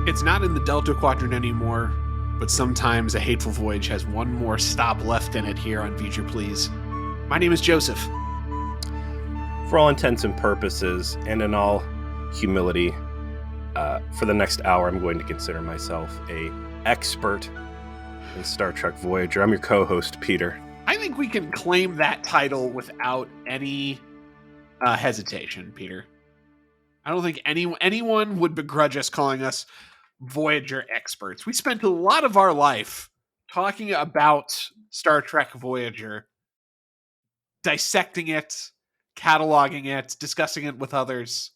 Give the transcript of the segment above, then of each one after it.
It's not in the Delta Quadrant anymore, but sometimes a hateful voyage has one more stop left in it here on Voyager, Please. My name is Joseph. For all intents and purposes, and in all humility, for the next hour, I'm going to consider myself an expert in Star Trek Voyager. I'm your co-host, Peter. I think we can claim that title without any hesitation, Peter. I don't think anyone would begrudge us calling us Voyager experts. We spent a lot of our life talking about Star Trek Voyager, dissecting it, cataloging it, discussing it with others.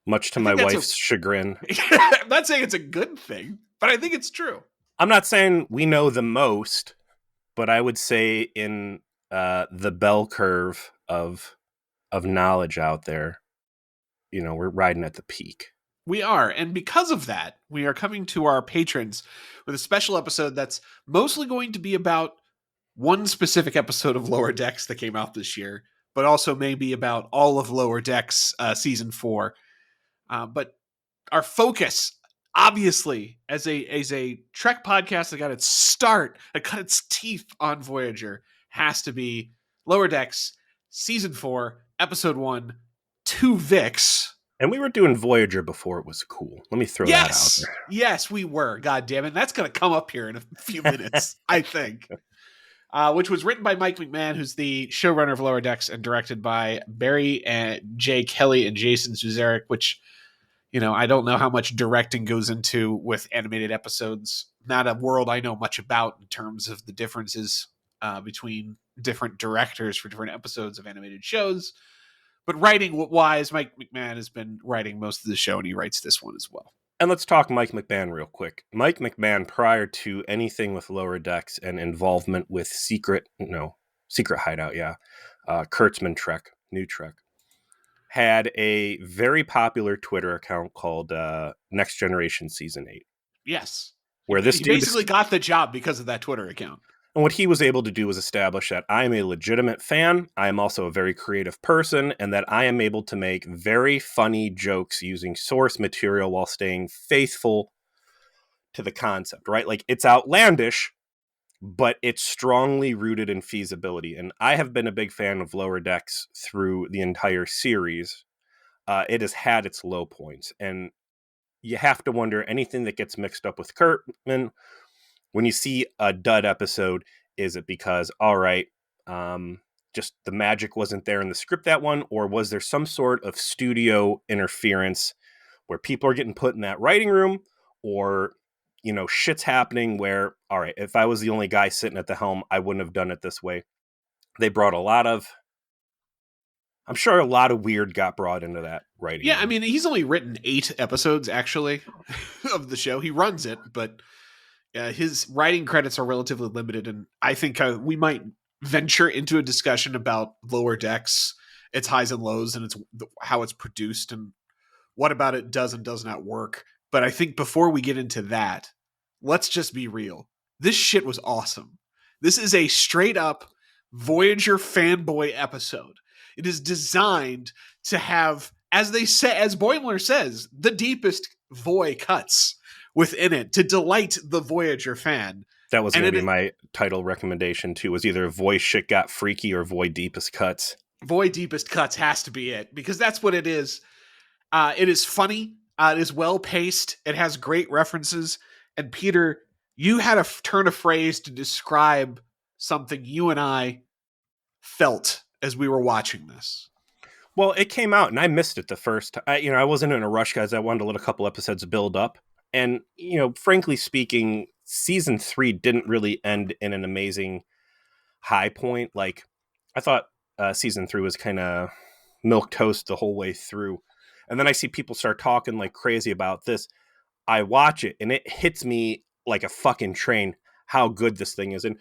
Much to my wife's chagrin. I'm not saying it's a good thing, but I think it's true. I'm not saying we know the most, but I would say in the bell curve of knowledge out there, you know, we're riding at the peak. We are, and because of that, we are coming to our patrons with a special episode that's mostly going to be about one specific episode of Lower Decks that came out this year, but also maybe about all of Lower Decks season 4. But our focus, obviously, as a Trek podcast that got its start, that cut its teeth on Voyager, has to be Lower Decks season 4, episode 1, Twovix. And we were doing Voyager before it was cool. Let me throw that out there. Yes, we were. God damn it. That's going to come up here in a few minutes, I think. Which was written by Mike McMahon, who's the showrunner of Lower Decks, and directed by Barry and Jay Kelly and Jason Suzeric, which, you know, I don't know how much directing goes into with animated episodes. Not a world I know much about in terms of the differences between different directors for different episodes of animated shows. But writing-wise, Mike McMahon has been writing most of the show, and he writes this one as well. And let's talk Mike McMahon real quick. Mike McMahon, prior to anything with Lower Decks and involvement with Secret Hideout, Kurtzman Trek, New Trek, had a very popular Twitter account called Next Generation Season 8. Yes. Where this he basically got the job because of that Twitter account. And what he was able to do was establish that I am a legitimate fan, I am also a very creative person, and that I am able to make very funny jokes using source material while staying faithful to the concept, right? Like, it's outlandish, but it's strongly rooted in feasibility. And I have been a big fan of Lower Decks through the entire series. It has had its low points, and you have to wonder, anything that gets mixed up with Kurtzman, when you see a dud episode, is it because, all right, just the magic wasn't there in the script that one, or was there some sort of studio interference where people are getting put in that writing room, or, you know, shit's happening where, all right, if I was the only guy sitting at the helm, I wouldn't have done it this way. They brought I'm sure a lot of weird got brought into that writing room. I mean, he's only written 8 episodes, actually, of the show. He runs it, but his writing credits are relatively limited, and I think we might venture into a discussion about Lower Decks, its highs and lows, and how it's produced, and what about it does and does not work. But I think before we get into that, let's just be real. This shit was awesome. This is a straight-up Voyager fanboy episode. It is designed to have, as Boimler says, the deepest VOY cuts within it to delight the Voyager fan. That was going to be my title recommendation too, was either VOY Shit Got Freaky or VOY Deepest Cuts. VOY Deepest Cuts has to be it, because that's what it is. It is funny. It is well paced. It has great references. And Peter, you had a turn of phrase to describe something you and I felt as we were watching this. Well, it came out and I missed it the first time. I wasn't in a rush, guys. I wanted to let a couple episodes build up. And, you know, frankly speaking, season 3 didn't really end in an amazing high point. Like, I thought season 3 was kind of milquetoast the whole way through. And then I see people start talking like crazy about this. I watch it and it hits me like a fucking train how good this thing is. And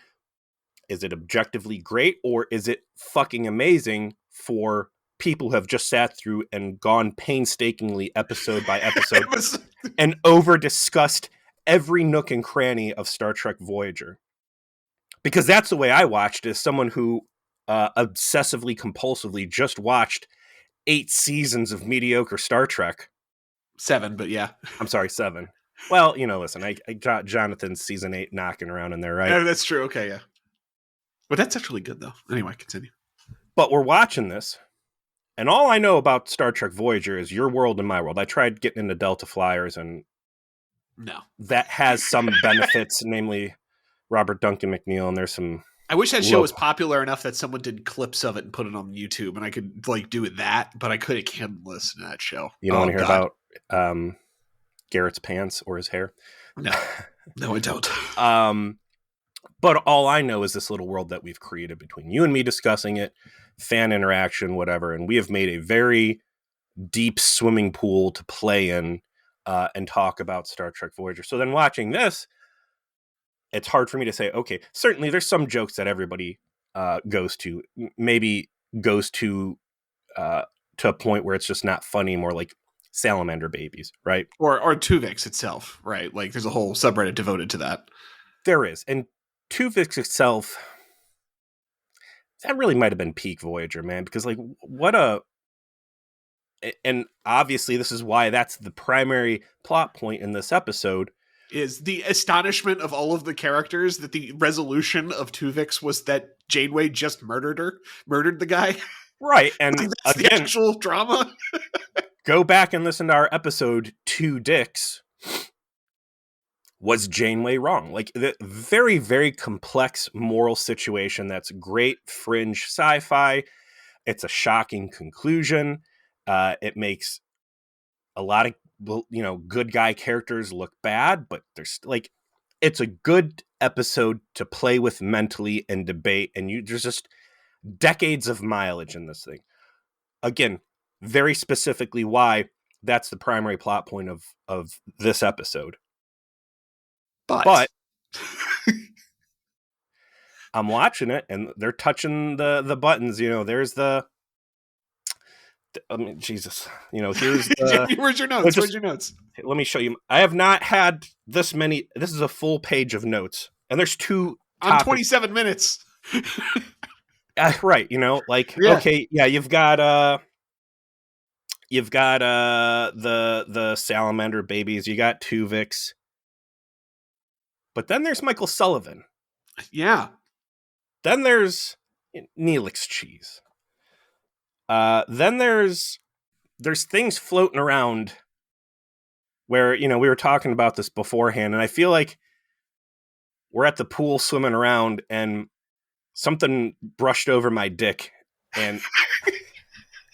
is it objectively great, or is it fucking amazing for people who have just sat through and gone painstakingly episode by episode and over discussed every nook and cranny of Star Trek Voyager? Because that's the way I watched, as someone who obsessively compulsively just watched 8 seasons of mediocre Star Trek. 7, but yeah. I'm sorry, 7. Well, listen, I got Jonathan's season 8 knocking around in there, right? Yeah, that's true. Okay, yeah. But that's actually good, though. Anyway, continue. But we're watching this, and all I know about Star Trek Voyager is your world and my world. I tried getting into Delta Flyers, and No. that has some benefits, namely Robert Duncan McNeil, and there's some... I wish that show was popular enough that someone did clips of it and put it on YouTube, and I could do it that, but I can't listen to that show. You don't want to hear about Garrett's pants or his hair? No, I don't. But all I know is this little world that we've created between you and me discussing it, fan interaction, whatever, and we have made a very deep swimming pool to play in and talk about Star Trek Voyager. So then watching this, it's hard for me to say, okay, certainly there's some jokes that everybody goes to, maybe goes to a point where it's just not funny, more like salamander babies, right? Or Twovix itself, right? Like there's a whole subreddit devoted to that. There is. And Twovix itself, that really might have been peak Voyager, man, because like and obviously this is why that's the primary plot point in this episode, is the astonishment of all of the characters that the resolution of Twovix was that Janeway just murdered the guy. Right. And like that's again, the actual drama. Go back and listen to our episode 2 Dicks. Was Janeway wrong? Like the very, very complex moral situation that's great fringe sci-fi. It's a shocking conclusion. It makes a lot of good guy characters look bad, but there's like, it's a good episode to play with mentally and debate. And there's just decades of mileage in this thing. Again, very specifically why that's the primary plot point of this episode. But I'm watching it and they're touching the buttons. There's Jesus. Here's the... Where's your notes? Where's your notes? Let me show you. I have not had this many. This is a full page of notes. And there's 2 on 27 minutes. Right. Okay. Yeah, you've got the salamander babies. You got Twovix. But then there's Michael Sullivan. Yeah. Then there's Neelix cheese. Then there's things floating around where, we were talking about this beforehand, and I feel like we're at the pool swimming around and something brushed over my dick, and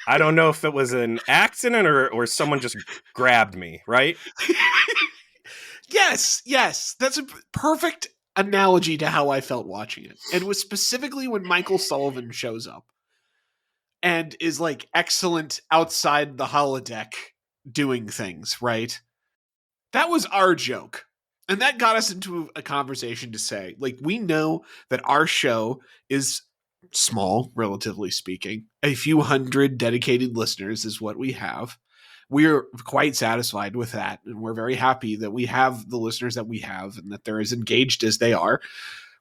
I don't know if it was an accident or someone just grabbed me, right? Yes. That's a perfect analogy to how I felt watching it. And it was specifically when Michael Sullivan shows up and is like excellent outside the holodeck doing things, right? That was our joke. And that got us into a conversation to say, like, we know that our show is small, relatively speaking. A few hundred dedicated listeners is what we have. We're quite satisfied with that, and we're very happy that we have the listeners that we have and that they're as engaged as they are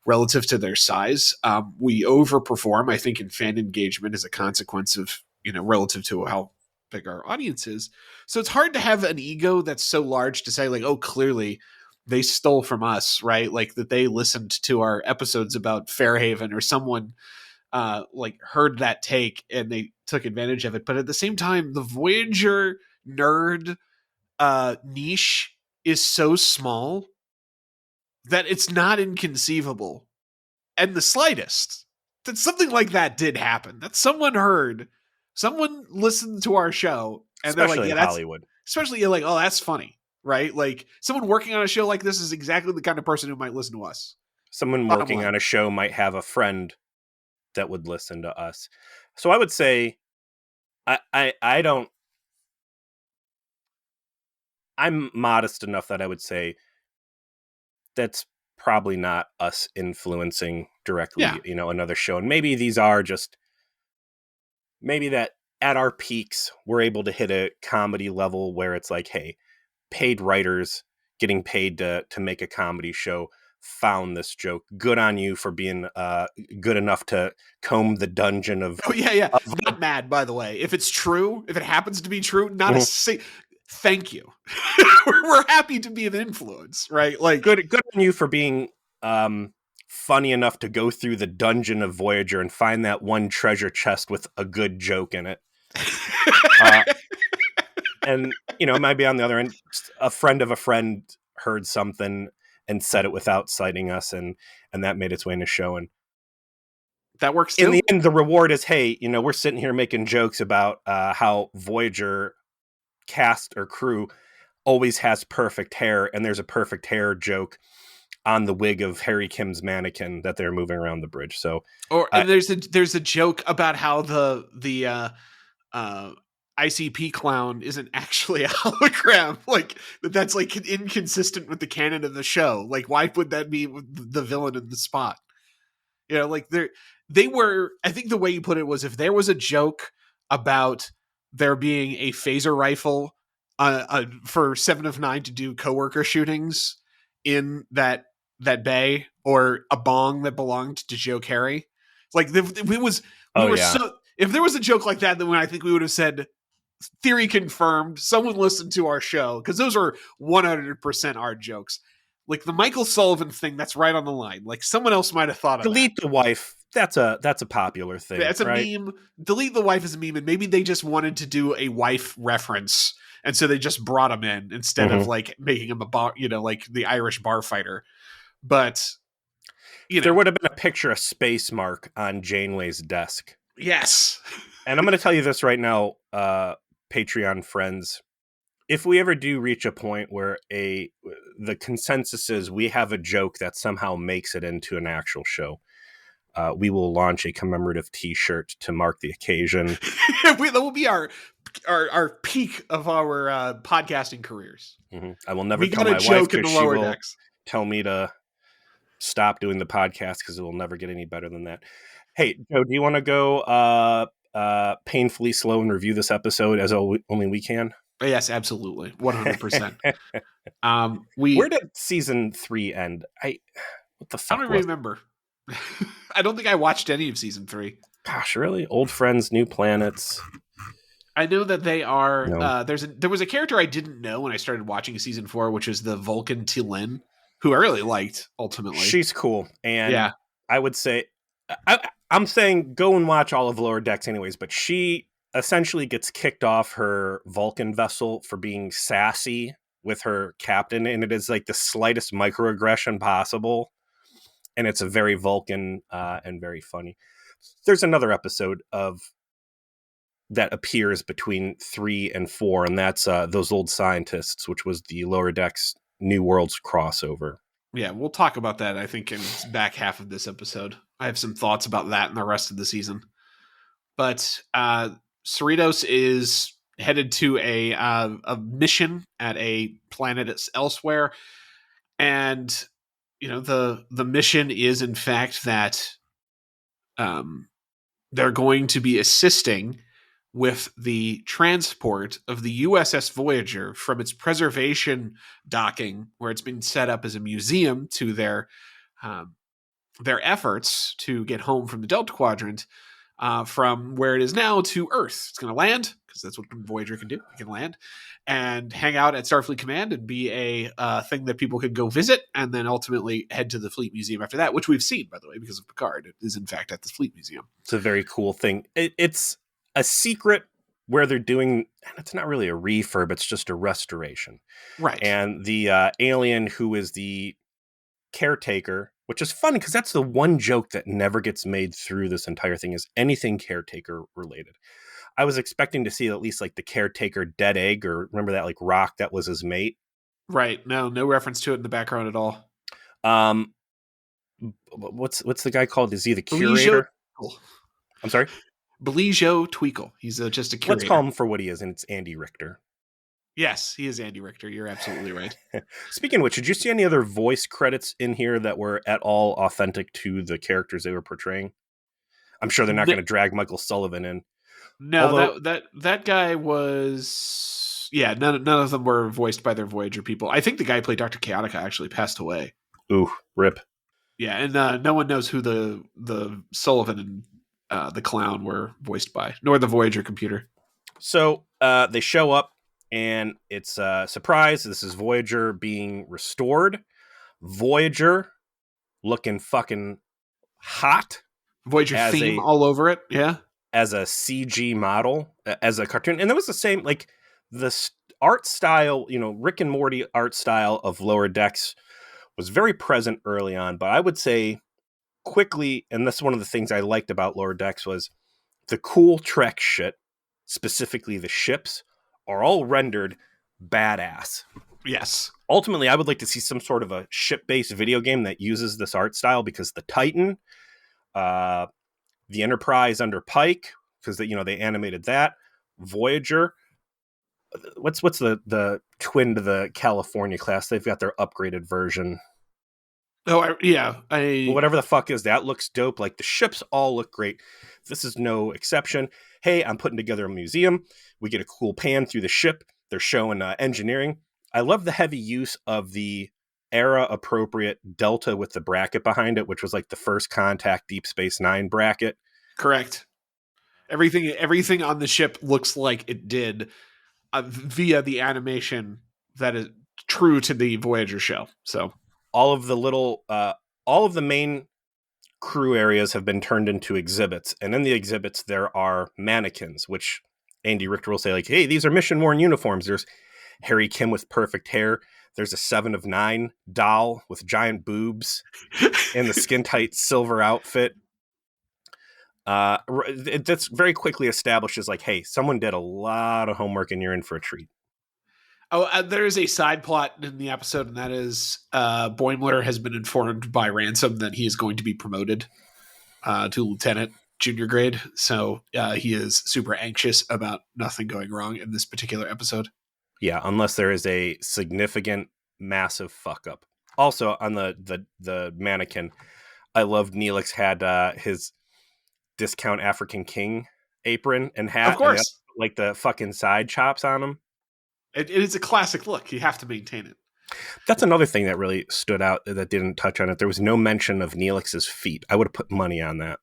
relative to their size. We overperform, I think, in fan engagement as a consequence of, relative to how big our audience is. So it's hard to have an ego that's so large to say, like, oh, clearly they stole from us, right? Like that they listened to our episodes about Fairhaven or someone like heard that take and they took advantage of it. But at the same time, the Voyager nerd niche is so small that it's not inconceivable and the slightest that something like that did happen, that someone listened to our show and especially they're like, in Hollywood, especially you're like, oh, that's funny, right? Like someone working on a show like this is exactly the kind of person who might listen to us. Someone working on a show might have a friend that would listen to us. So I would say I'm modest enough that I would say that's probably not us influencing directly, another show. And maybe these are just, maybe that at our peaks, we're able to hit a comedy level where it's like, hey, paid writers getting paid to make a comedy show found this joke. Good on you for being good enough to comb the dungeon of... Oh, yeah. Not mad, by the way. If it's true, if it happens to be true, not thank you. We're happy to be an influence, right? Like, good on you for being funny enough to go through the dungeon of Voyager and find that one treasure chest with a good joke in it. And, you know, it might be on the other end, a friend of a friend heard something and said it without citing us, and that made its way in the show. And that works too. In the end, the reward is, hey, you know, we're sitting here making jokes about how Voyager cast or crew always has perfect hair, and there's a perfect hair joke on the wig of Harry Kim's mannequin that they're moving around the bridge. So, and there's a joke about how the ICP clown isn't actually a hologram. Like, that's like inconsistent with the canon of the show. Like, why would that be the villain in the spot? You know, like they were. I think the way you put it was, if there was a joke about there being a phaser rifle for 7 of 9 to do coworker shootings in that bay, or a bong that belonged to Joe Carey. Like, if there was a joke like that, then I think we would have said, theory confirmed, someone listened to our show, because those are 100% our jokes. Like the Michael Sullivan thing, that's right on the line. Like, someone else might have thought of delete the wife. That's a popular thing. That's a right? meme. Delete the wife is a meme, and maybe they just wanted to do a wife reference, and so they just brought him in instead of like making him a bar, you know, like the Irish bar fighter. But you know, there would have been a picture of Space Mark on Janeway's desk. Yes. And I'm going to tell you this right now, Patreon friends. If we ever do reach a point where the consensus is we have a joke that somehow makes it into an actual show, we will launch a commemorative T-shirt to mark the occasion. That will be our peak of our podcasting careers. Mm-hmm. I will never tell my wife, because she will decks. Tell me to stop doing the podcast, because it will never get any better than that. Hey, Joe, do you want to go painfully slow and review this episode as only we can? Yes, absolutely. 100%. Where did season 3 end? What the fuck? I don't remember. I don't think I watched any of season 3. Gosh, really? Old friends, new planets. I know that they are. No. There was a character I didn't know when I started watching season 4, which is the Vulcan T'Lyn, who I really liked. Ultimately, she's cool, and I would say, I'm saying go and watch all of Lower Decks, anyways. But she essentially gets kicked off her Vulcan vessel for being sassy with her captain, and it is like the slightest microaggression possible, and it's a very Vulcan and very funny. There's another episode that appears between 3 and 4, and that's Those Old Scientists, which was the Lower Decks New Worlds crossover. Yeah, we'll talk about that, I think, in the back half of this episode. I have some thoughts about that and the rest of the season. But Cerritos is headed to a mission at a planet elsewhere, and you know, the mission is in fact that they're going to be assisting with the transport of the USS Voyager from its preservation docking, where it's been set up as a museum, to their efforts to get home from the Delta Quadrant, from where it is now to Earth. It's going to land, because that's what Voyager can do. It can land and hang out at Starfleet Command and be a thing that people can go visit, and then ultimately head to the Fleet Museum after that, which we've seen, by the way, because of Picard. It is, in fact, at the Fleet Museum. It's a very cool thing. It's a secret where they're doing, it's not really a refurb, it's just a restoration. Right. And the alien who is the caretaker, which is fun because that's the one joke that never gets made through this entire thing, is anything caretaker related. I was expecting to see at least like the caretaker dead egg, or remember that like rock that was his mate? Right. No reference to it in the background at all. What's the guy called? Is he the curator? I'm sorry? Beligio Tweakle. He's just a curator. Let's call him for what he is, and it's Andy Richter. Yes, he is Andy Richter. You're absolutely right. Speaking of which, did you see any other voice credits in here that were at all authentic to the characters they were portraying? I'm sure they're not going to drag Michael Sullivan in. No, although, that guy was... Yeah, none of them were voiced by their Voyager people. I think the guy who played Dr. Chaotica actually passed away. Ooh, rip. Yeah, and no one knows who the Sullivan and the clown were voiced by, nor the Voyager computer. So they show up and it's a surprise. This is Voyager being restored. Voyager looking fucking hot Voyager as theme a all over it. Yeah. CG model, as a cartoon, and that was the same. Like the art style, Rick and Morty art style of Lower Decks was very present early on. But I would say quickly, and that's one of the things I liked about Lower Decks was the cool Trek shit, specifically the ships, are all rendered badass. Yes. Ultimately, I would like to see some sort of a ship-based video game that uses this art style, because the Titan, uh, the Enterprise under Pike, because they animated that. Voyager, what's the twin to the California class? They've got their upgraded version. Oh, yeah. Whatever the fuck is that, looks dope. Like the ships all look great. This is no exception. Hey, I'm putting together a museum. We get a cool pan through the ship. They're showing engineering. I love the heavy use of the era appropriate Delta with the bracket behind it, which was like the First Contact Deep Space Nine bracket. Correct. Everything on the ship looks like it did via the animation that is true to the Voyager show. So all of the main crew areas have been turned into exhibits, and in the exhibits there are mannequins, which Andy Richter will say, like, hey, these are mission worn uniforms. There's Harry Kim with perfect hair. There's a 7 of 9 doll with giant boobs in the skin tight silver outfit. That's very quickly establishes, like, hey, someone did a lot of homework and you're in for a treat. Oh, there is a side plot in the episode, and that is Boimler has been informed by Ransom that he is going to be promoted to lieutenant, junior grade. So he is super anxious about nothing going wrong in this particular episode. Yeah, unless there is a significant, massive fuck up. Also, on the mannequin, I loved Neelix had his discount African King apron and hat, Of course, and like the fucking side chops on him. It is a classic look. You have to maintain it. That's another thing that really stood out that didn't touch on it. There was no mention of Neelix's feet. I would have put money on that.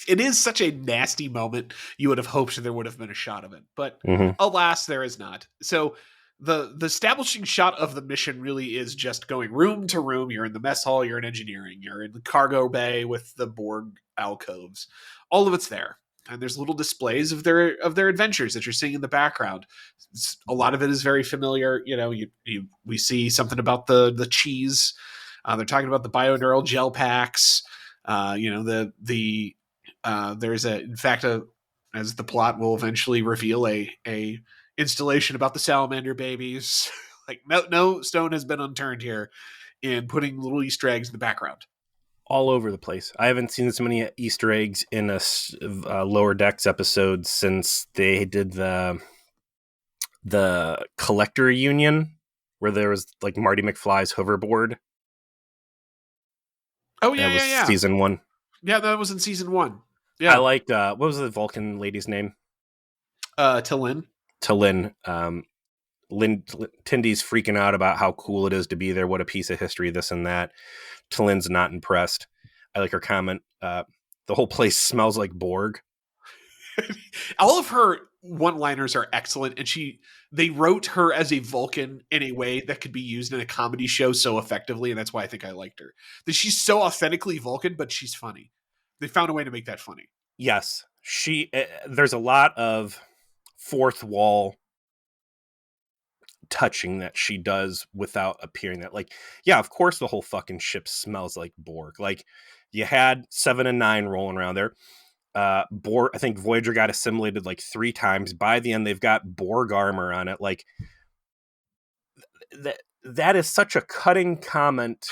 It is such a nasty moment. You would have hoped there would have been a shot of it, but Mm-hmm. alas, there is not. So the establishing shot of the mission really is just going room to room. You're in the mess hall, you're in engineering, you're in the cargo bay with the Borg alcoves. All of it's there. And there's little displays of their adventures that you're seeing in the background. A lot of it is very familiar. We see something about the cheese. They're talking about the bioneural gel packs. There's as the plot will eventually reveal, a installation about the salamander babies. Like no stone has been unturned here in putting little Easter eggs in the background. All over the place. I haven't seen this many Easter eggs in a Lower Decks episode since they did the collector union, where there was like Marty McFly's hoverboard. Oh That was yeah. season 1. Yeah, that was in season 1. Yeah, I liked what was the Vulcan lady's name? T'Lyn. T'Lyn. Tindy's freaking out about how cool it is to be there. What a piece of history, this and that. T'Lyn's not impressed. I like her comment. The whole place smells like Borg. All of her one-liners are excellent, and they wrote her as a Vulcan in a way that could be used in a comedy show so effectively, and that's why I think I liked her. That she's so authentically Vulcan, but she's funny. They found a way to make that funny. Yes, there's a lot of fourth wall touching that she does without appearing that, like, yeah, of course the whole fucking ship smells like Borg. Like, you had 7 and 9 rolling around there. Borg, I think Voyager got assimilated like 3 times. By the end, they've got Borg armor on it. Like, that is such a cutting comment,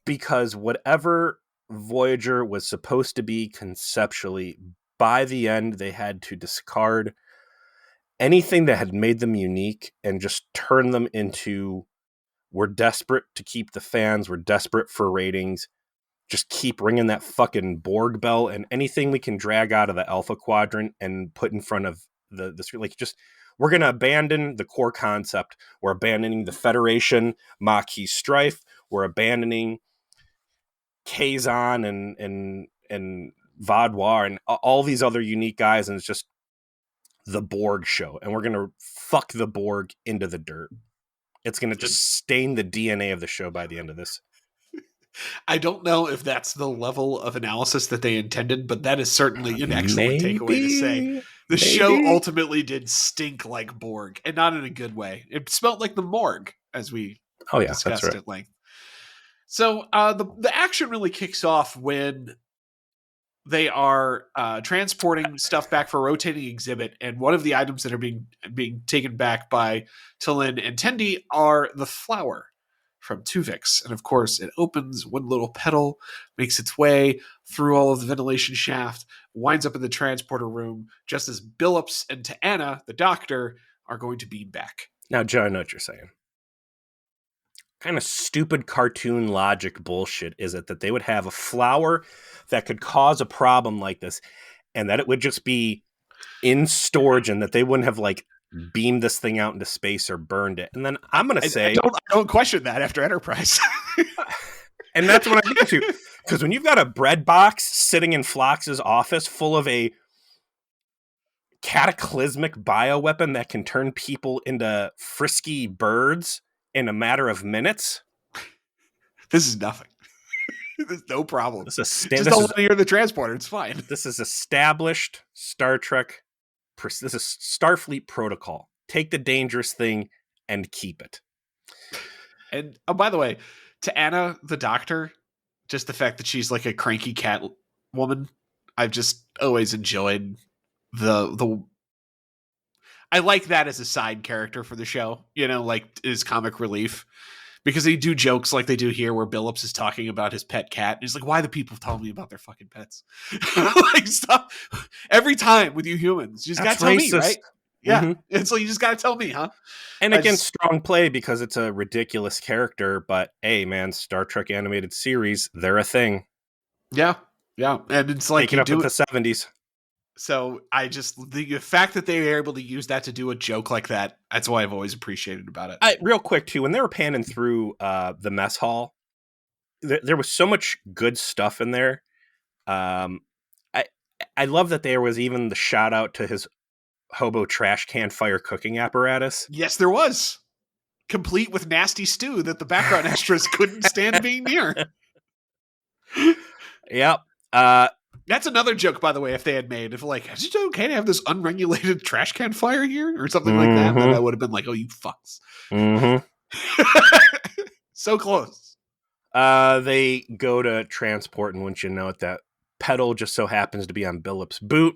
because whatever Voyager was supposed to be conceptually, by the end they had to discard anything that had made them unique and just turn them into, we're desperate to keep the fans, we're desperate for ratings, just keep ringing that fucking Borg bell, and anything we can drag out of the Alpha Quadrant and put in front of the screen, like, just, we're going to abandon the core concept. We're abandoning the Federation, Maquis strife. We're abandoning Kazon and Vaudoir and all these other unique guys, and it's just, the Borg show, and we're going to fuck the Borg into the dirt. It's going to just stain the DNA of the show by the end of this. I don't know if that's the level of analysis that they intended, but that is certainly an excellent takeaway to say. The show ultimately did stink like Borg, and not in a good way. It smelled like the morgue, as we discussed at length. So the action really kicks off when they are transporting stuff back for a rotating exhibit, and one of the items that are being taken back by T'Lyn and Tendi are the flower from Twovix. And of course, it opens one little petal, makes its way through all of the ventilation shaft, winds up in the transporter room, just as Billups and T'Ana, the doctor, are going to beam back. Now, Joe, I know what you're saying. Kind of stupid cartoon logic bullshit is it that they would have a flower that could cause a problem like this, and that it would just be in storage, and that they wouldn't have like beamed this thing out into space or burned it. And then I'm going to say, I don't question that after Enterprise. And that's what I get to, because when you've got a bread box sitting in Phlox's office full of a cataclysmic bioweapon that can turn people into frisky birds in a matter of minutes, this is nothing. There's no problem. This is just don't let it near the transporter. It's fine. This is established Star Trek. This is Starfleet protocol. Take the dangerous thing and keep it. And by the way, T'Ana, the doctor, just the fact that she's like a cranky cat woman, I've just always enjoyed the. I like that as a side character for the show, like as comic relief. Because they do jokes like they do here where Billups is talking about his pet cat. And he's like, why do people tell me about their fucking pets? Like, stop. Every time with you humans. You just got to tell me, right? Yeah. Mm-hmm. And so you just got to tell me, huh? And again, strong play because it's a ridiculous character. But, hey, man, Star Trek animated series, they're a thing. Yeah. Yeah. And it's like taking up with the 70s. So the fact that they were able to use that to do a joke like that, that's why I've always appreciated about it. Real quick, too, when they were panning through the mess hall, there was so much good stuff in there. I love that there was even the shout out to his hobo trash can fire cooking apparatus. Yes, there was. Complete with nasty stew that the background extras couldn't stand being near. Yep. That's another joke, by the way, if they had made, if like, is it okay to have this unregulated trash can fire here or something like that? Then I would have been like, oh, you fucks. Mm-hmm. So close. They go to transport, and wouldn't you know it, that pedal just so happens to be on Billups' boot,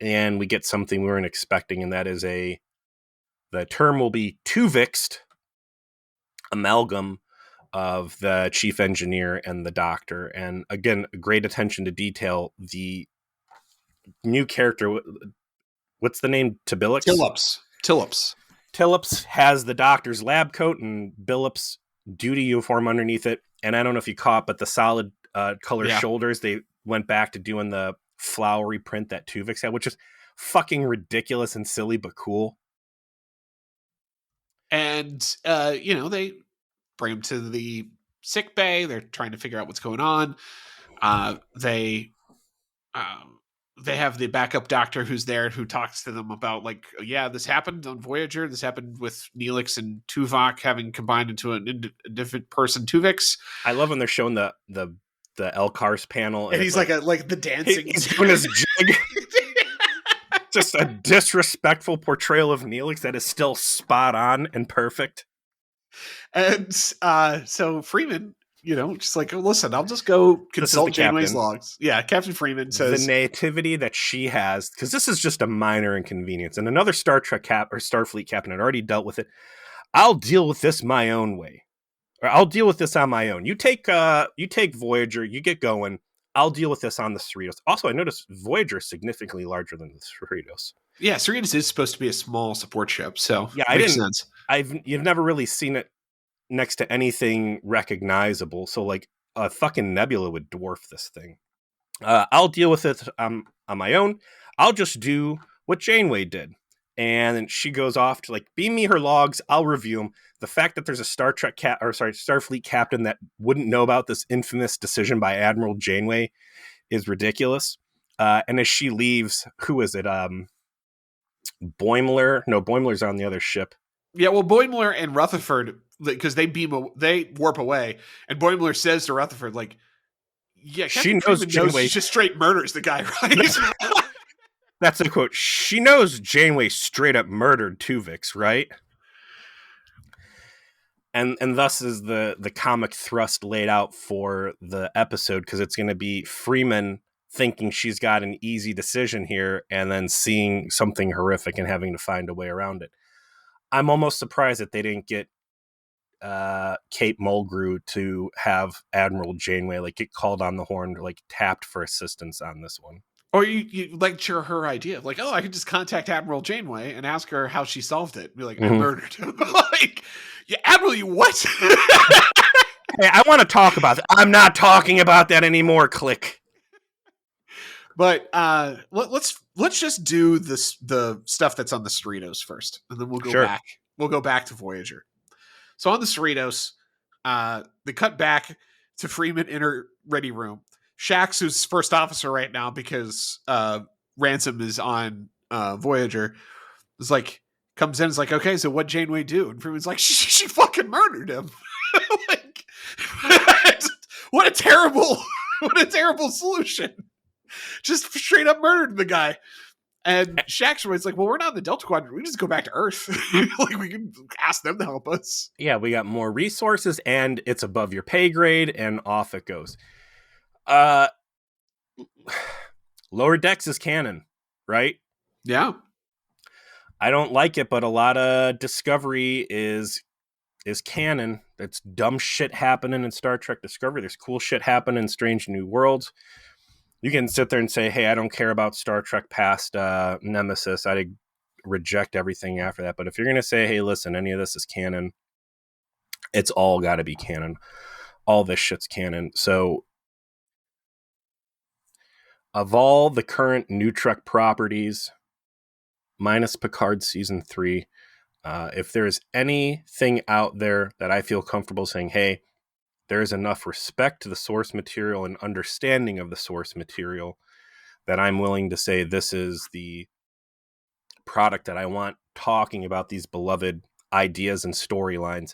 and we get something we weren't expecting, and that is the term will be Twovixed amalgam of the chief engineer and the doctor. And again, great attention to detail. The new character, what's the name? Billups. Billups has the doctor's lab coat and Billups' duty uniform underneath it. And I don't know if you caught, but the solid color shoulders, they went back to doing the flowery print that Twovix had, which is fucking ridiculous and silly, but cool. And, they bring him to the sick bay. They're trying to figure out what's going on. They have the backup doctor who's there who talks to them about like, yeah, this happened on Voyager. This happened with Neelix and Tuvok having combined into a different person, Twovix. I love when they're showing the Elcars panel. And he's like the dancing. He's doing his jig. Just a disrespectful portrayal of Neelix that is still spot on and perfect. And so Freeman, just like, oh, listen, I'll just go consult Janeway's logs. Yeah, Captain Freeman says the nativity that she has, because this is just a minor inconvenience. And another Star Trek or Starfleet captain had already dealt with it. I'll deal with this my own way, or I'll deal with this on my own. You take Voyager, you get going. I'll deal with this on the Cerritos. Also, I noticed Voyager is significantly larger than the Cerritos. Yeah, Cerritos is supposed to be a small support ship, so yeah, you've never really seen it next to anything recognizable. So like a fucking nebula would dwarf this thing. I'll deal with it on my own. I'll just do what Janeway did. And then she goes off to like beam me her logs. I'll review them. The fact that there's a Starfleet captain that wouldn't know about this infamous decision by Admiral Janeway is ridiculous. And as she leaves, who is it? Boimler's on the other ship. Yeah, well, Boimler and Rutherford, because they warp away, and Boimler says to Rutherford, like, yeah, She Captain knows Freeman knows she Janeway. just straight murders the guy, right? That's a quote. She knows Janeway straight up murdered Twovix, right? And thus is the comic thrust laid out for the episode, because it's going to be Freeman thinking she's got an easy decision here and then seeing something horrific and having to find a way around it. I'm almost surprised that they didn't get Kate Mulgrew to have Admiral Janeway like get called on the horn, like tapped for assistance on this one. Or you lecture her idea, like, oh, I could just contact Admiral Janeway and ask her how she solved it. Be like, I murdered him. Like, yeah, Admiral, you what? Hey, I want to talk about that. I'm not talking about that anymore. Click. But let's just do the stuff that's on the Cerritos first, and then we'll go back. We'll go back to Voyager. So on the Cerritos, they cut back to Freeman in her ready room. Shax, who's first officer right now because Ransom is on Voyager, is like comes in, is like, okay, so what Janeway do? And Freeman's like, she fucking murdered him. Like, what a terrible solution. Just straight up murdered the guy. And Shax's like, well, we're not in the Delta Quadrant. We just go back to Earth. Like, we can ask them to help us. Yeah, we got more resources, and it's above your pay grade, and off it goes. Lower Decks is canon, right? Yeah. I don't like it, but a lot of Discovery is canon. It's dumb shit happening in Star Trek Discovery. There's cool shit happening in Strange New Worlds. You can sit there and say, hey, I don't care about Star Trek past Nemesis. I'd reject everything after that. But if you're going to say, hey, listen, any of this is canon, it's all got to be canon. All this shit's canon. So of all the current New Trek properties, minus Picard Season 3, if there's anything out there that I feel comfortable saying, hey, there is enough respect to the source material and understanding of the source material that I'm willing to say this is the product that I want talking about these beloved ideas and storylines.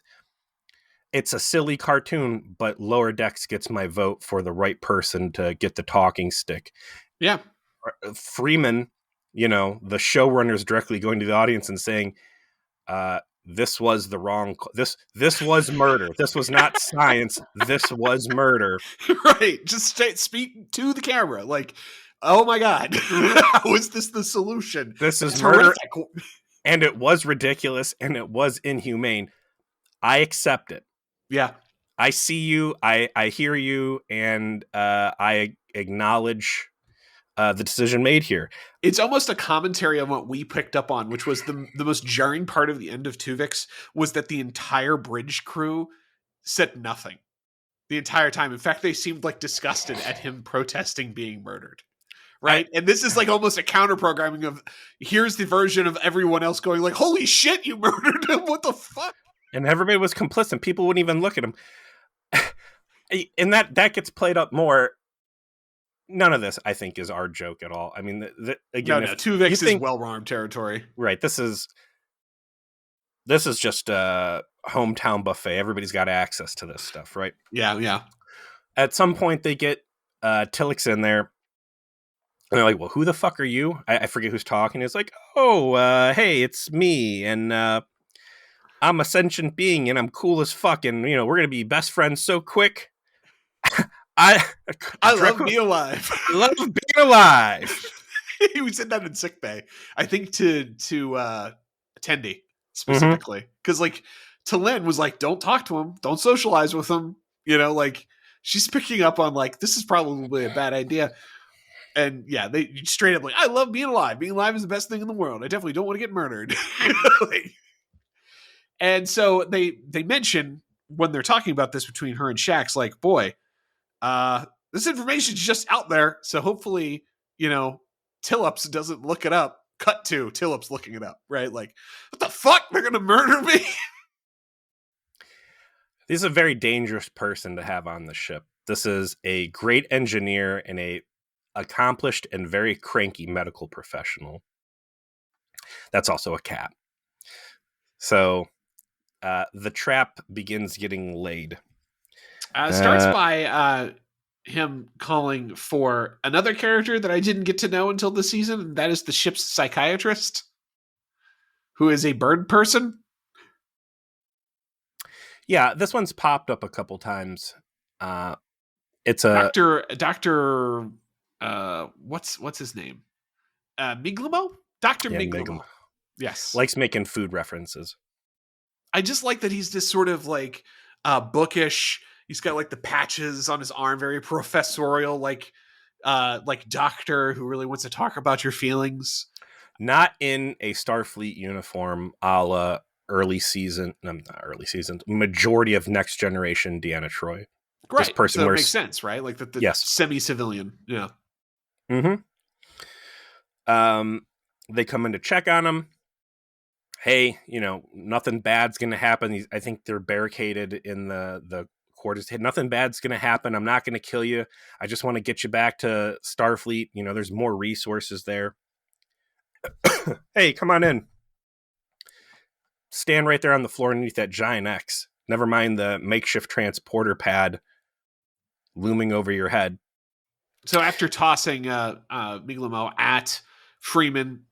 It's a silly cartoon, but Lower Decks gets my vote for the right person to get the talking stick. Yeah. Freeman, the showrunners directly going to the audience and saying, this was the wrong. This was murder. This was not science. This was murder. Right. Just speak to the camera. Like, oh my God, how is this the solution? This is murder, and it was ridiculous, and it was inhumane. I accept it. Yeah. I see you. I hear you, and I acknowledge the decision made here. It's almost a commentary on what we picked up on, which was the most jarring part of the end of Twovix was that the entire bridge crew said nothing the entire time. In fact, they seemed like disgusted at him protesting being murdered. Right. And this is like almost a counter programming of here's the version of everyone else going like, holy shit, you murdered him. What the fuck? And everybody was complicit. People wouldn't even look at him. And that gets played up more. None of this, I think, is our joke at all. I mean, again, no, Twovix is well-armed territory. Right. This is just a hometown buffet. Everybody's got access to this stuff, right? Yeah, yeah. At some point, they get Tillix in there. And they're like, well, who the fuck are you? I forget who's talking. It's like, oh, hey, it's me. And I'm a sentient being, and I'm cool as fuck. And, we're going to be best friends so quick. I love being alive. Love being alive. He said that in sickbay. I think to Tendi specifically, because like T'Lyn was like, "Don't talk to him. Don't socialize with him." Like she's picking up on like this is probably a bad idea. And yeah, they straight up like, "I love being alive. Being alive is the best thing in the world. I definitely don't want to get murdered." And so they mention when they're talking about this between her and Shax, like, boy. This information's just out there, so hopefully, Tillups doesn't look it up. Cut to Tillups looking it up, right? Like, what the fuck? They're gonna murder me? This is a very dangerous person to have on the ship. This is a great engineer and a accomplished and very cranky medical professional. That's also a cat. So the trap begins getting laid. Starts by him calling for another character that I didn't get to know until this season, and that is the ship's psychiatrist, who is a bird person. Yeah, this one's popped up a couple times. It's a Doctor. What's his name? Miglimo? Dr. Miglimo. Yes. Likes making food references. I just like that he's this sort of like bookish. He's got like the patches on his arm, very professorial, like doctor who really wants to talk about your feelings. Not in a Starfleet uniform, a la majority of Next Generation Deanna Troi. Right. This person so it makes sense, right? Like the yes. Semi-civilian. Yeah. Mm-hmm. They come in to check on him. Hey, nothing bad's going to happen. I think they're barricaded in the quarters. Hey, nothing bad's going to happen. I'm not going to kill you. I just want to get you back to Starfleet. There's more resources there. Hey, come on in. Stand right there on the floor underneath that giant X. Never mind the makeshift transporter pad looming over your head. So after tossing Miglimo at Freeman,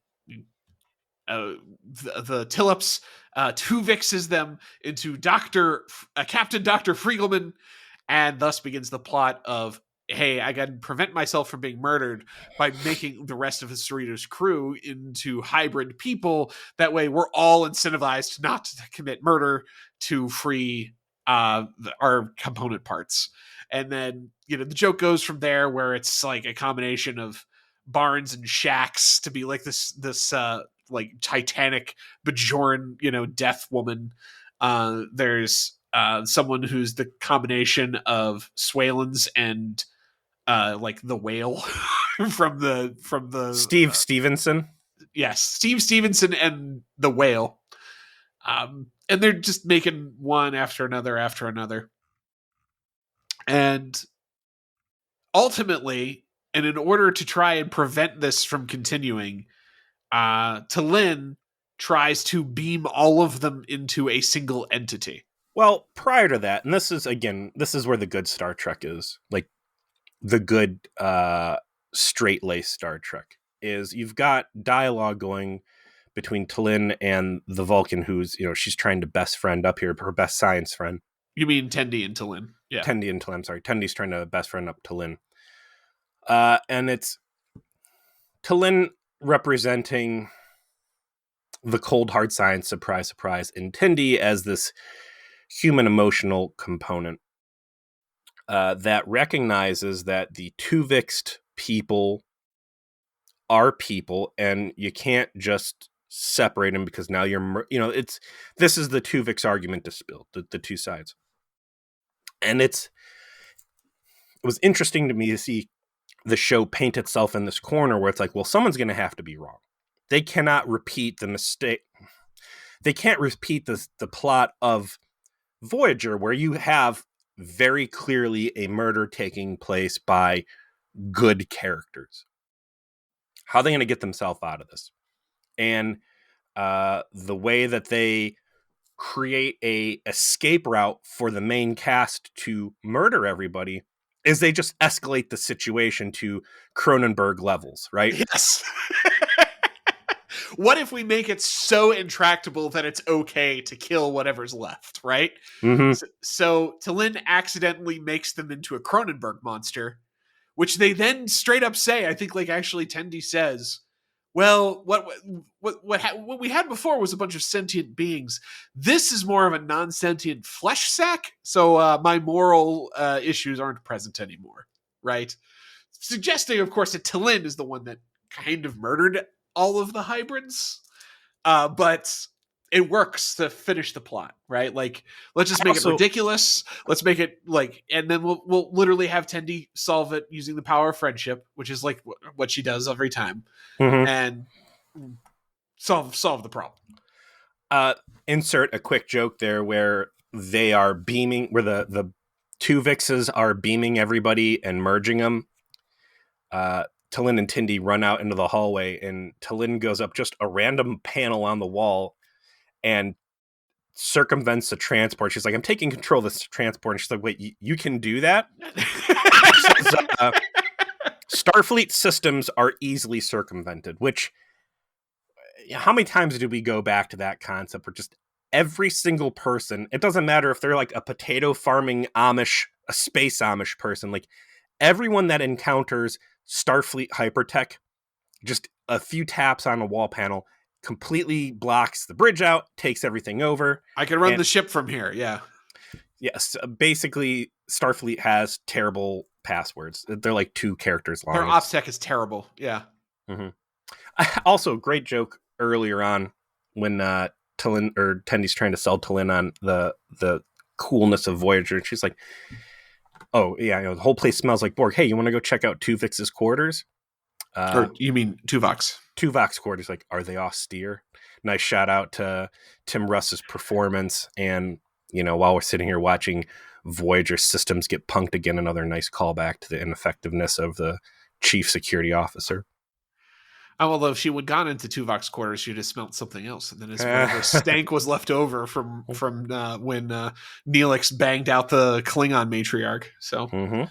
the Tillips Twovixes them into Captain Dr. Friegelman, and thus begins the plot of, hey, I got to prevent myself from being murdered by making the rest of the Cerritos crew into hybrid people. That way we're all incentivized not to commit murder to free our component parts. And then, the joke goes from there where it's like a combination of barns and shacks to be like this like Titanic Bajoran, death woman. There's someone who's the combination of Swalens and like the whale from the Steve Stevenson. Yes, Steve Stevenson and the whale. And they're just making one after another. And ultimately, and in order to try and prevent this from continuing, T'Lyn tries to beam all of them into a single entity. Well, prior to that, and this is where the good Star Trek is, like the good straight-laced Star Trek, is you've got dialogue going between T'Lyn and the Vulcan who's, she's trying to best friend up here, her best science friend. You mean Tendi and T'Lyn? Yeah. Tendi and T'Lyn, I'm sorry. Tendi's trying to best friend up T'Lyn. And it's T'Lyn representing the cold hard science, surprise, and Tendi as this human emotional component that recognizes that the Twovixed people are people, and you can't just separate them because now this is the Twovix argument distilled, the two sides. And it was interesting to me to see the show paint itself in this corner where it's like, well, someone's going to have to be wrong. They cannot repeat the mistake. They can't repeat the plot of Voyager, where you have very clearly a murder taking place by good characters. How are they going to get themselves out of this? And the way that they create a escape route for the main cast to murder everybody is they just escalate the situation to Cronenberg levels, right? Yes. What if we make it so intractable that it's okay to kill whatever's left, right? Mm-hmm. So T'Lyn accidentally makes them into a Cronenberg monster, which they then straight up say, I think like actually Tendi says, well, what we had before was a bunch of sentient beings. This is more of a non-sentient flesh sack, so my moral issues aren't present anymore, right? Suggesting, of course, that T'Lyn is the one that kind of murdered all of the hybrids, but it works to finish the plot, right? Like, let's just make it ridiculous. Let's make it like, and then we'll literally have Tendi solve it using the power of friendship, which is like what she does every time, and solve the problem. Insert a quick joke there where they are beaming, where the Twovixes are beaming everybody and merging them. T'Lyn and Tindy run out into the hallway, and T'Lyn goes up just a random panel on the wall and circumvents the transport. She's like, I'm taking control of this transport. And she's like, wait, you can do that? She says, Starfleet systems are easily circumvented, which, how many times did we go back to that concept where just every single person, it doesn't matter if they're like a potato farming Amish, a space Amish person, like everyone that encounters Starfleet hypertech, just a few taps on a wall panel completely blocks the bridge out, takes everything over. I can run the ship from here. Yeah. Yes. Basically, Starfleet has terrible passwords. They're like 2 characters long. Their OPSEC is terrible. Yeah. Mm-hmm. Also, great joke earlier on when T'Lyn or Tendy's trying to sell T'Lyn on the coolness of Voyager. And she's like, oh, yeah, the whole place smells like Borg. Hey, you want to go check out Twovix's quarters? Or you mean Twovix? Twovix quarters. Like, are they austere? Nice shout out to Tim Russ's performance. And, while we're sitting here watching Voyager systems get punked again, another nice callback to the ineffectiveness of the chief security officer. Although if she would gone into Tuvok's quarters, she'd have smelled something else, and then whatever stank was left over from when Neelix banged out the Klingon matriarch. So, anyway.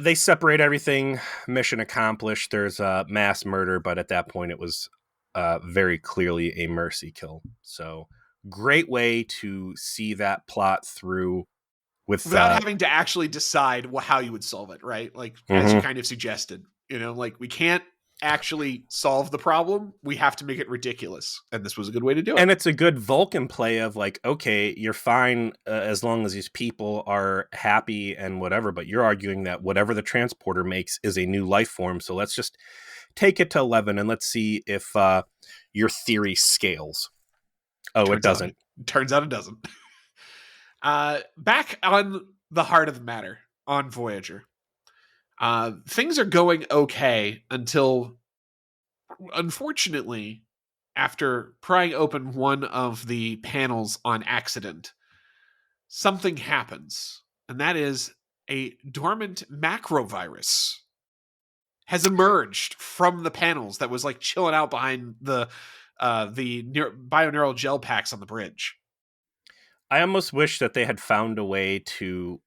They separate everything. Mission accomplished. There's a mass murder, but at that point, it was very clearly a mercy kill. So, great way to see that plot through. Without having to actually decide how you would solve it, right? Like, as you kind of suggested. Like we can't actually solve the problem. We have to make it ridiculous. And this was a good way to do it. And it's a good Vulcan play of like, okay, you're fine as long as these people are happy and whatever, but you're arguing that whatever the transporter makes is a new life form. So let's just take it to 11 and let's see if your theory scales. Oh, it doesn't. Turns out it doesn't. Back on the heart of the matter on Voyager. Things are going okay until, unfortunately, after prying open one of the panels on accident, something happens, and that is a dormant macrovirus has emerged from the panels that was like chilling out behind the bioneural gel packs on the bridge. I almost wish that they had found a way to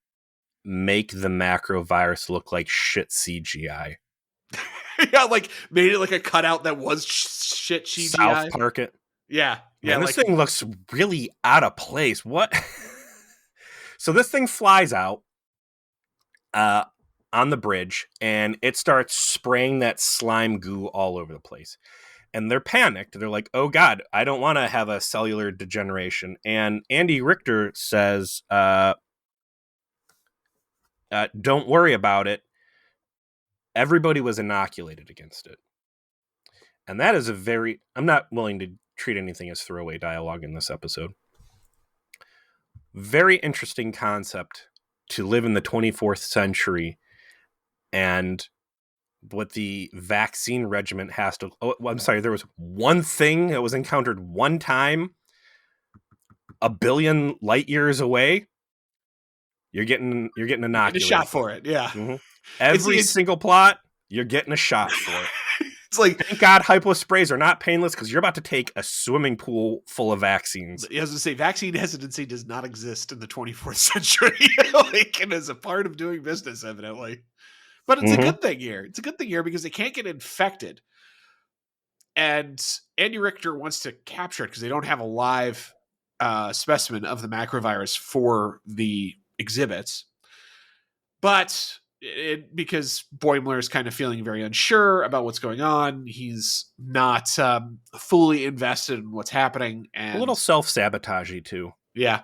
make the macro virus look like shit CGI. Yeah, like made it like a cutout that was shit CGI. South Park it. Yeah. Man, this thing looks really out of place. What? So this thing flies out on the bridge and it starts spraying that slime goo all over the place. And they're panicked. They're like, oh God, I don't want to have a cellular degeneration. And Andy Richter says, don't worry about it. Everybody was inoculated against it. And that is I'm not willing to treat anything as throwaway dialogue in this episode. Very interesting concept to live in the 24th century and what the vaccine regimen has to... Oh, I'm sorry, there was one thing that was encountered one time, a billion light years away. You're getting inoculated. A shot for it, yeah. Mm-hmm. Every single plot, you're getting a shot for it. It's like, thank God hypo sprays are not painless because you're about to take a swimming pool full of vaccines. I was going to say, vaccine hesitancy does not exist in the 24th century. And as a part of doing business, evidently. But it's a good thing here. It's a good thing here because they can't get infected. And Andy Richter wants to capture it because they don't have a live specimen of the macrovirus for the exhibits. But because Boimler is kind of feeling very unsure about what's going on, he's not fully invested in what's happening. And a little self-sabotagey too. Yeah.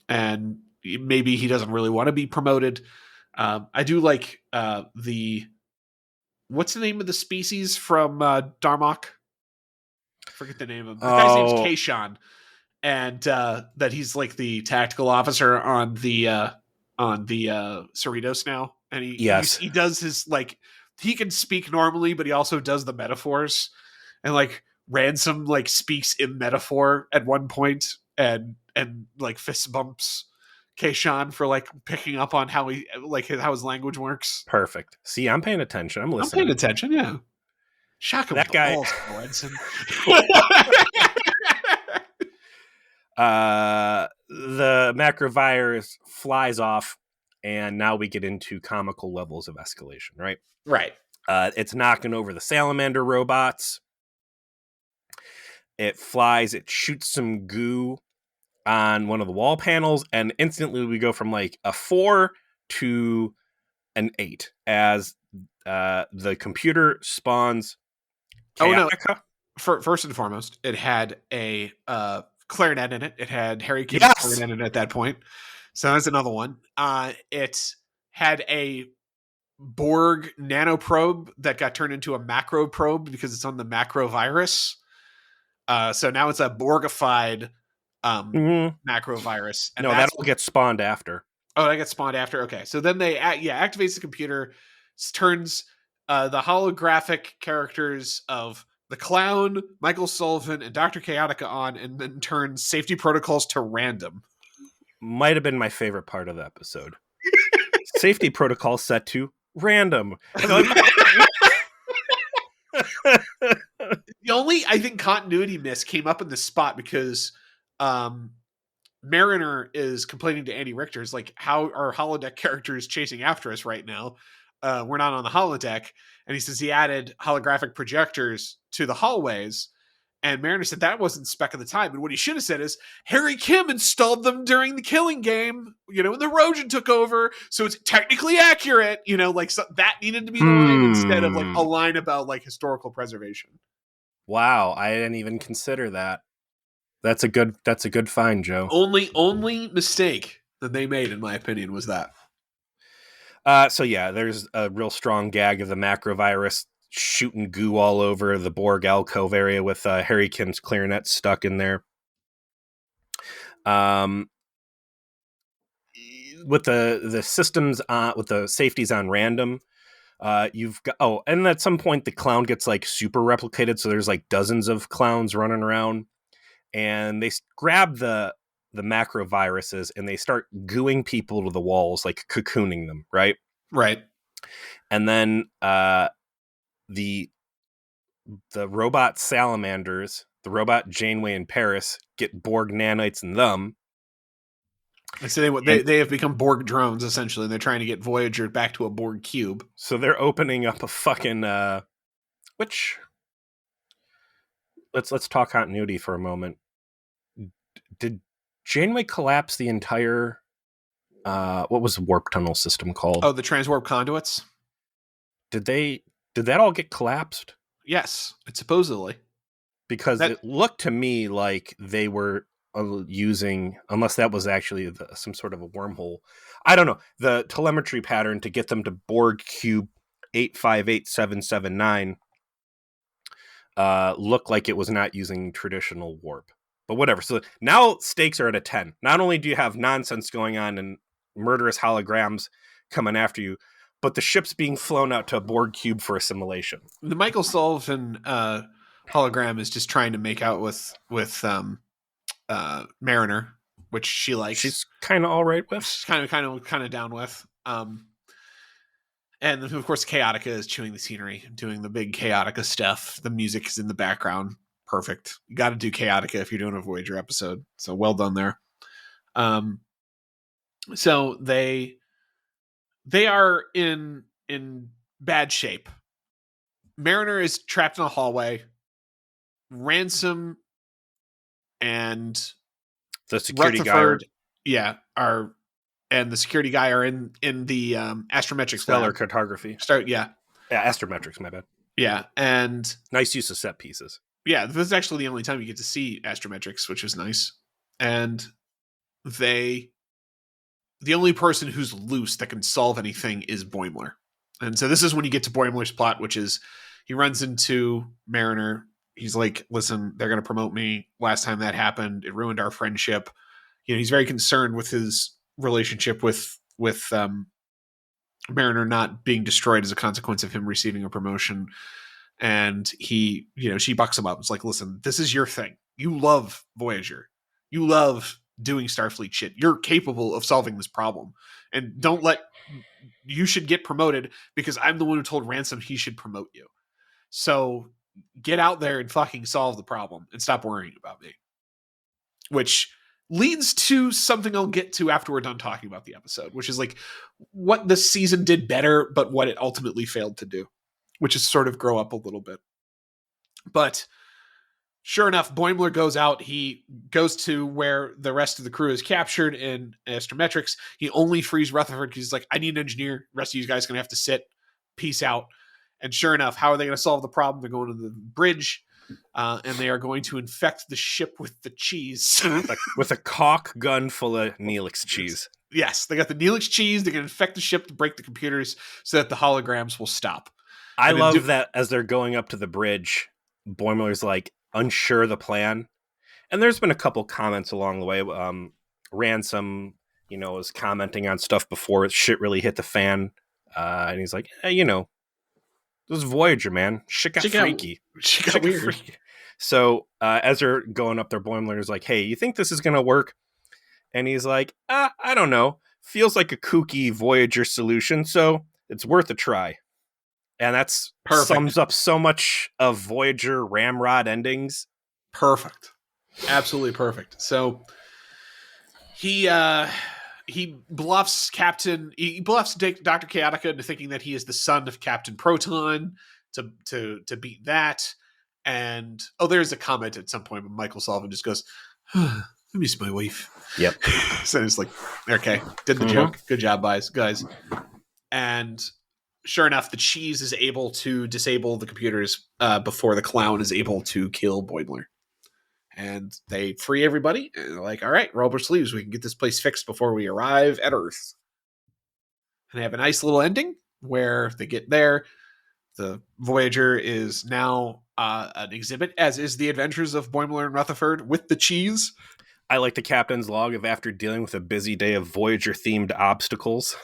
And maybe he doesn't really want to be promoted. I do like what's the name of the species from Darmok? I forget the name of him. The guy's name's Kayshawn. And that he's like the tactical officer on the Cerritos now. And he does his, like, he can speak normally, but he also does the metaphors. And like Ransom speaks in metaphor at one point and like fist bumps Keishan for like picking up on how how his language works. Perfect. See, I'm paying attention. I'm I'm listening. paying attention. Yeah, shock him That with the guy- balls, Cole Edson. The macrovirus flies off, and now we get into comical levels of escalation, right? Right. It's knocking over the salamander robots. It flies, it shoots some goo on one of the wall panels, and instantly we go from like a 4 to an 8 as the computer spawns Chaotica. Oh no! First and foremost, it had a clarinet in it. It had Harry Kim's Yes! clarinet in it at that point. So that's another one. It had a Borg nanoprobe that got turned into a macro probe because it's on the macro virus. So now it's a Borgified macro virus. And no, that'll get spawned after. Oh, that gets spawned after. Okay, so then they activates the computer, turns the holographic characters of the Clown, Michael Sullivan, and Dr. Chaotica on, and then turns safety protocols to random. Might have been my favorite part of the episode. Safety protocol set to random. The only, I think, continuity miss came up in this spot because Mariner is complaining to Andy Richter, is like, how are holodeck characters chasing after us right now? We're not on the holodeck. And he says he added holographic projectors to the hallways. And Mariner said that wasn't spec of the time. And what he should have said is Harry Kim installed them during the Killing Game, when the Rojan took over. So it's technically accurate, so that needed to be the line instead of like a line about like historical preservation. Wow, I didn't even consider that. That's a good find, Joe. Only mistake that they made, in my opinion, was that. So yeah, there's a real strong gag of the macrovirus shooting goo all over the Borg alcove area with Harry Kim's clarinet stuck in there. With the systems with the safeties on random, you've got and at some point the clown gets like super replicated, so there's like dozens of clowns running around, and they grab the macroviruses and they start gooing people to the walls, like cocooning them, right? Right. And then the robot salamanders, the robot Janeway and Paris, get Borg nanites in them. So they have become Borg drones, essentially, and they're trying to get Voyager back to a Borg cube. So they're opening up a fucking which let's talk continuity for a moment. Did Janeway collapse the entire what was the warp tunnel system called? Oh, the transwarp conduits? Did that all get collapsed? Yes, supposedly. Because it looked to me like they were using, unless that was actually some sort of a wormhole, I don't know, the telemetry pattern to get them to Borg cube 858779 looked like it was not using traditional warp. But whatever. So now stakes are at a 10. Not only do you have nonsense going on and murderous holograms coming after you, but the ship's being flown out to a Borg cube for assimilation. The Michael Sullivan hologram is just trying to make out with Mariner, which she likes. She's kind of all right with. She's kind of down with. And then, of course, Chaotica is chewing the scenery, doing the big Chaotica stuff. The music is in the background. Perfect. You got to do Chaotica if you're doing a Voyager episode. So well done there. So they are in bad shape. Mariner is trapped in a hallway. Ransom and the security Rutherford, and the security guy are in the astrometrics stellar lab. cartography. Astrometrics, my bad. Yeah, and nice use of set pieces. Yeah, this is actually the only time you get to see astrometrics, which is nice. And the only person who's loose that can solve anything is Boimler. And so this is when you get to Boimler's plot, which is he runs into Mariner. He's like, listen, they're going to promote me. Last time that happened, it ruined our friendship. He's very concerned with his relationship with Mariner not being destroyed as a consequence of him receiving a promotion. And she bucks him up. It's like, listen, this is your thing. You love Voyager. You love doing Starfleet shit. You're capable of solving this problem. And don't let you should get promoted because I'm the one who told Ransom he should promote you. So get out there and fucking solve the problem and stop worrying about me. Which leads to something I'll get to after we're done talking about the episode, which is like what this season did better, but what it ultimately failed to do, which is sort of grow up a little bit. But sure enough, Boimler goes out. He goes to where the rest of the crew is captured in Astrometrics. He only frees Rutherford because he's like, I need an engineer. The rest of you guys are going to have to sit. Peace out. And sure enough, how are they going to solve the problem? They're going to the bridge, and they are going to infect the ship with the cheese. With a caulk gun full of Neelix cheese. Yes, they got the Neelix cheese. They're going to infect the ship to break the computers so that the holograms will stop. I love that as they're going up to the bridge, Boimler's like unsure of the plan. And there's been a couple comments along the way. Ransom, is commenting on stuff before shit really hit the fan. And he's like, hey, this is Voyager, man. Shit got freaky. Shit got weird. Freaky. So as they're going up there, Boimler's like, hey, you think this is going to work? And he's like, I don't know. Feels like a kooky Voyager solution, so it's worth a try. And that's sums up so much of Voyager Ramrod endings. Perfect. Absolutely perfect. So he bluffs Dr. Chaotica into thinking that he is the son of Captain Proton to beat that. And there's a comment at some point when Michael Sullivan just goes, I miss my wife. Yep. So it's like, okay, did the joke. Good job, guys. And sure enough, the cheese is able to disable the computers before the clown is able to kill Boimler. And they free everybody. And they're like, all right, roll up our sleeves. We can get this place fixed before we arrive at Earth. And they have a nice little ending where they get there. The Voyager is now an exhibit, as is the adventures of Boimler and Rutherford with the cheese. I like the captain's log of after dealing with a busy day of Voyager-themed obstacles.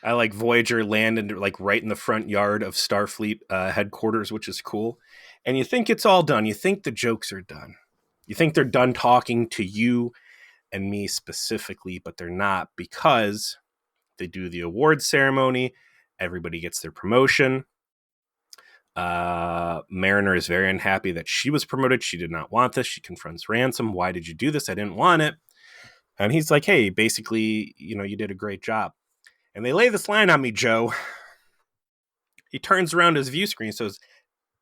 I like Voyager landed like right in the front yard of Starfleet headquarters, which is cool. And you think it's all done. You think the jokes are done. You think they're done talking to you and me specifically, but they're not, because they do the award ceremony. Everybody gets their promotion. Mariner is very unhappy that she was promoted. She did not want this. She confronts Ransom. Why did you do this? I didn't want it. And he's like, hey, basically, you did a great job. And they lay this line on me, Joe. He turns around his view screen and says,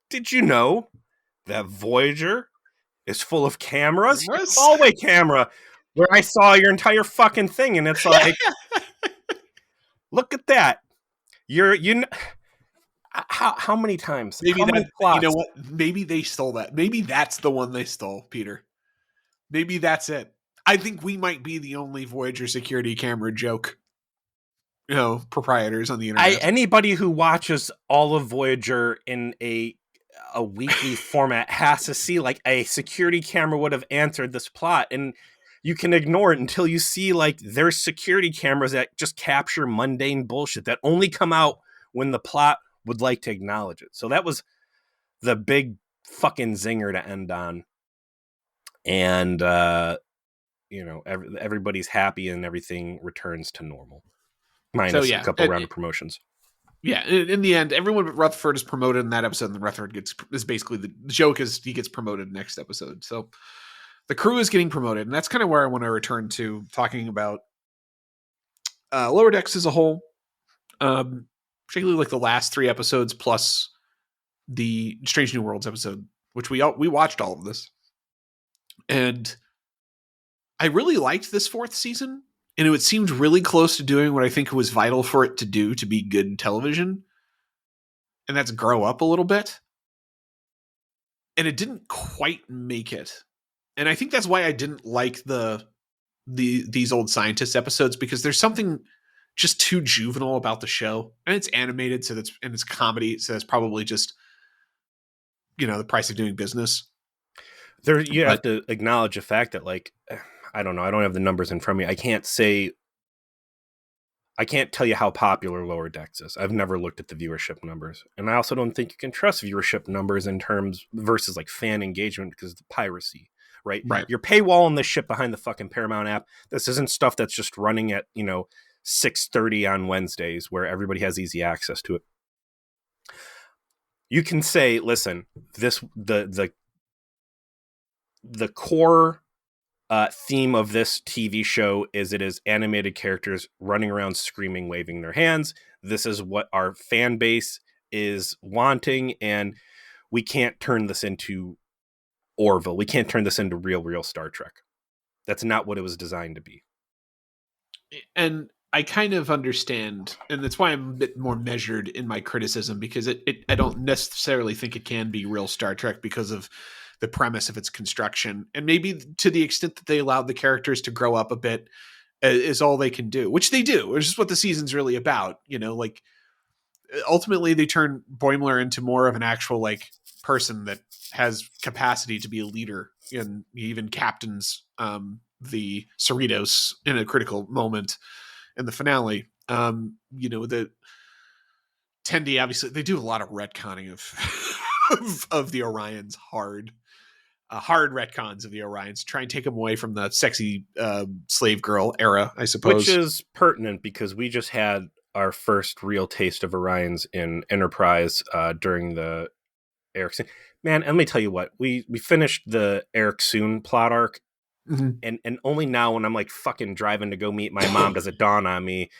did you know that Voyager is full of cameras? Yes. Hallway camera, where I saw your entire fucking thing. And it's like, look at that. How many times? Maybe you know what? Maybe they stole that. Maybe that's the one they stole, Peter. Maybe that's it. I think we might be the only Voyager security camera joke. Proprietors on the internet. Anybody who watches all of Voyager in a weekly format has to see like a security camera would have answered this plot, and you can ignore it until you see like there's security cameras that just capture mundane bullshit that only come out when the plot would like to acknowledge it. So that was the big fucking zinger to end on. And everybody's happy and everything returns to normal. Minus a couple round of promotions. Yeah, in the end, everyone but Rutherford is promoted in that episode, and then Rutherford is basically the joke is he gets promoted next episode. So the crew is getting promoted, and that's kind of where I want to return to talking about Lower Decks as a whole, particularly like the last 3 episodes plus the Strange New Worlds episode, which we watched all of this, and I really liked this 4th season. And it seemed really close to doing what I think was vital for it to do to be good television. And that's grow up a little bit. And it didn't quite make it. And I think that's why I didn't like these old scientist episodes, because there's something just too juvenile about the show. And it's animated, and it's comedy, so that's probably just the price of doing business. You have to acknowledge the fact that, like, I don't know. I don't have the numbers in front of me. I can't say. I can't tell you how popular Lower Decks is. I've never looked at the viewership numbers. And I also don't think you can trust viewership numbers in terms versus like fan engagement because of the piracy, right? Right. You're paywalling this shit behind the fucking Paramount app. This isn't stuff that's just running at, 6:30 on Wednesdays where everybody has easy access to it. You can say, listen, the core theme of this TV show is it is animated characters running around screaming, waving their hands. This is what our fan base is wanting, and we can't turn this into Orville. We can't turn this into real Star Trek. That's not what it was designed to be. And I kind of understand, and that's why I'm a bit more measured in my criticism, because I don't necessarily think it can be real Star Trek because of the premise of its construction, and maybe to the extent that they allowed the characters to grow up a bit is all they can do, which they do, which is what the season's really about. Like ultimately they turn Boimler into more of an actual like person that has capacity to be a leader, and he even captains the Cerritos in a critical moment in the finale. The Tendi, obviously they do a lot of retconning of the Orions, hard retcons of the Orions to try and take them away from the sexy slave girl era, I suppose. Which is pertinent because we just had our first real taste of Orions in Enterprise during the Erickson. Man, and let me tell you what, we finished the Eric Soon plot arc, and only now when I'm like fucking driving to go meet my mom does it dawn on me,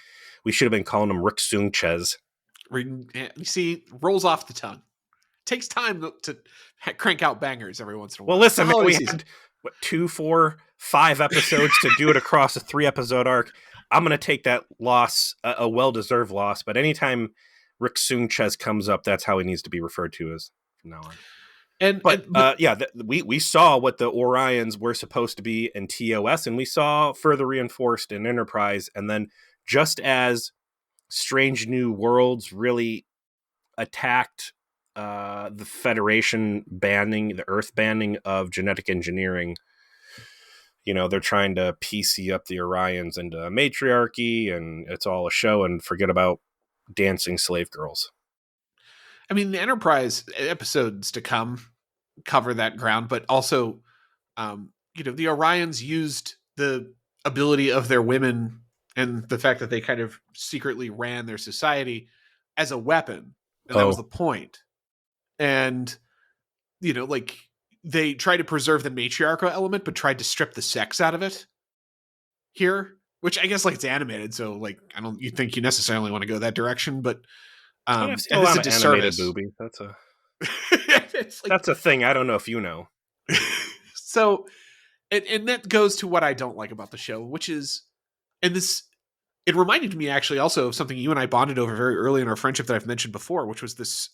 we should have been calling him Rick Soon-Chez. You see, rolls off the tongue. Takes time to crank out bangers every once in a while. Well, listen, man, we had 2, 4, 5 episodes to do it across a 3-episode arc. I'm going to take that loss, a well-deserved loss, but anytime Rick Soon-Chez comes up, that's how he needs to be referred to as from now on. We saw what the Orions were supposed to be in TOS, and we saw further reinforced in Enterprise, and then just as Strange New Worlds really attacked the Federation banning, the Earth banning of genetic engineering, they're trying to PC up the Orions into matriarchy, and it's all a show, and forget about dancing slave girls. I mean, the Enterprise episodes to come cover that ground, but also, the Orions used the ability of their women and the fact that they kind of secretly ran their society as a weapon. And that was the point. And, they tried to preserve the matriarchal element, but tried to strip the sex out of it here, which I guess it's animated. So I don't, you think you necessarily want to go that direction, but I've seen a lot of animated boobies. That's that's a thing. I don't know if you know. So, and that goes to what I don't like about the show, which is, it reminded me actually also of something you and I bonded over very early in our friendship that I've mentioned before, which was this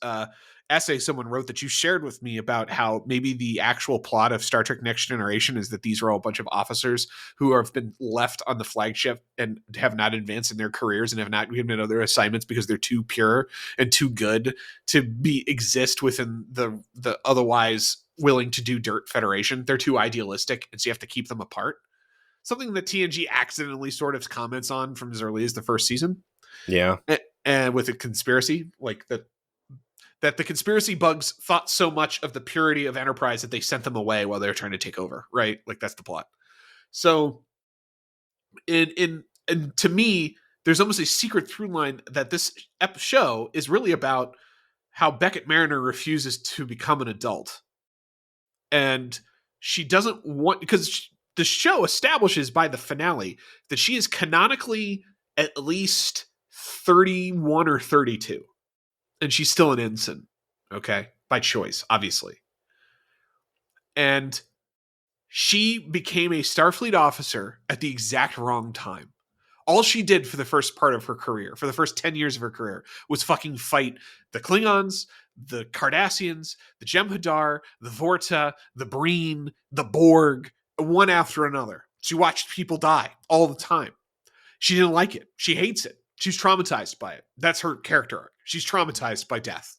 essay someone wrote that you shared with me about how maybe the actual plot of Star Trek Next Generation is that these are all a bunch of officers who have been left on the flagship and have not advanced in their careers and have not given other assignments because they're too pure and too good to exist within the otherwise willing to do dirt Federation. They're too idealistic, and so you have to keep them apart. Something that TNG accidentally sort of comments on from as early as the first season. Yeah. And with a conspiracy, that the conspiracy bugs thought so much of the purity of Enterprise that they sent them away while they were trying to take over, right? That's the plot. So and to me, there's almost a secret through line that this show is really about how Beckett Mariner refuses to become an adult. And she doesn't want, because the show establishes by the finale that she is canonically at least 31 or 32. And she's still an ensign, okay? By choice, obviously. And she became a Starfleet officer at the exact wrong time. All she did for the first part of her career, for the first 10 years of her career, was fucking fight the Klingons, the Cardassians, the Jem'Hadar, the Vorta, the Breen, the Borg, one after another. She watched people die all the time. She didn't like it. She hates it. She's traumatized by it. That's her character arc. She's traumatized by death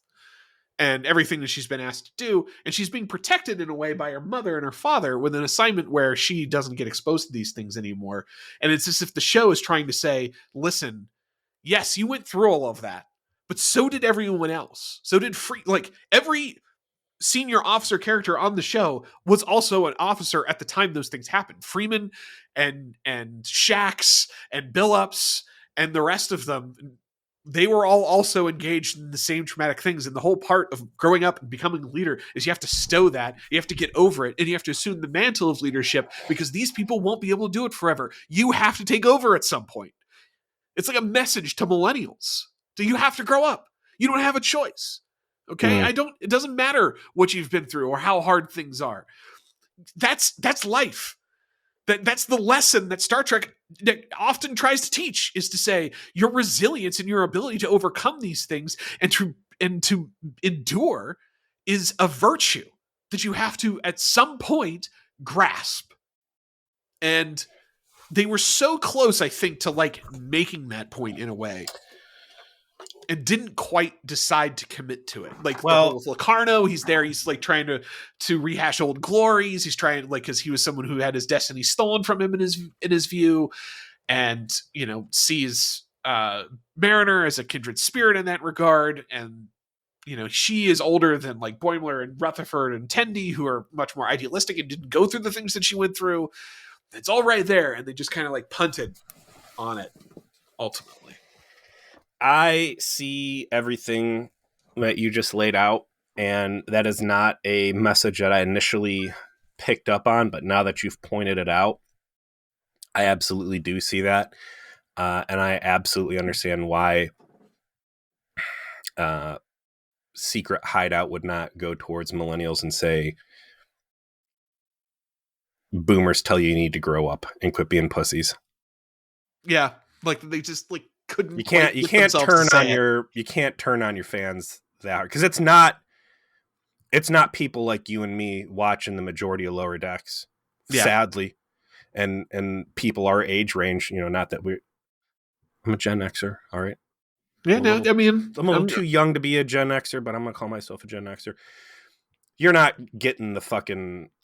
and everything that she's been asked to do. And she's being protected in a way by her mother and her father with an assignment where she doesn't get exposed to these things anymore. And it's as if the show is trying to say, listen, Yes, you went through all of that, but so did everyone else. So did every senior officer character on the show was also an officer at the time those things happened. Freeman and Shax and Billups and the rest of them, they were all also engaged in the same traumatic things. And the whole part of growing up and becoming a leader is you have to stow that, you have to get over it, and you have to assume the mantle of leadership, because these people won't be able to do it forever. You have to take over at some point. It's like a message to millennials. Do you have to grow up? You don't have a choice. Okay? It doesn't matter what you've been through or how hard things are. That's life. That's the lesson that Star Trek often tries to teach, is to say your resilience and your ability to overcome these things and to endure is a virtue that you have to at some point grasp. And they were so close, I think, to like making that point in a way, and didn't quite decide to commit to it. Like, well, the whole Locarno, he's there, he's like trying to rehash old glories. He's trying, like, because he was someone who had his destiny stolen from him in his view, and sees Mariner as a kindred spirit in that regard. And she is older than like Boimler and Rutherford and Tendi, who are much more idealistic and didn't go through the things that she went through. It's all right there, and they just kind of like punted on it ultimately. I see everything that you just laid out, and that is not a message that I initially picked up on, but now that you've pointed it out, I absolutely do see that. And I absolutely understand why Secret Hideout would not go towards millennials and say, boomers tell you need to grow up and quit being pussies. Yeah, like they just like couldn't. You can't turn on your fans that because it's not people like you and me watching the majority of Lower Decks, sadly, and people our age range. Not that I'm a Gen Xer, all right. Yeah, I'm a little too young to be a Gen Xer, but I'm gonna call myself a Gen Xer. You're not getting the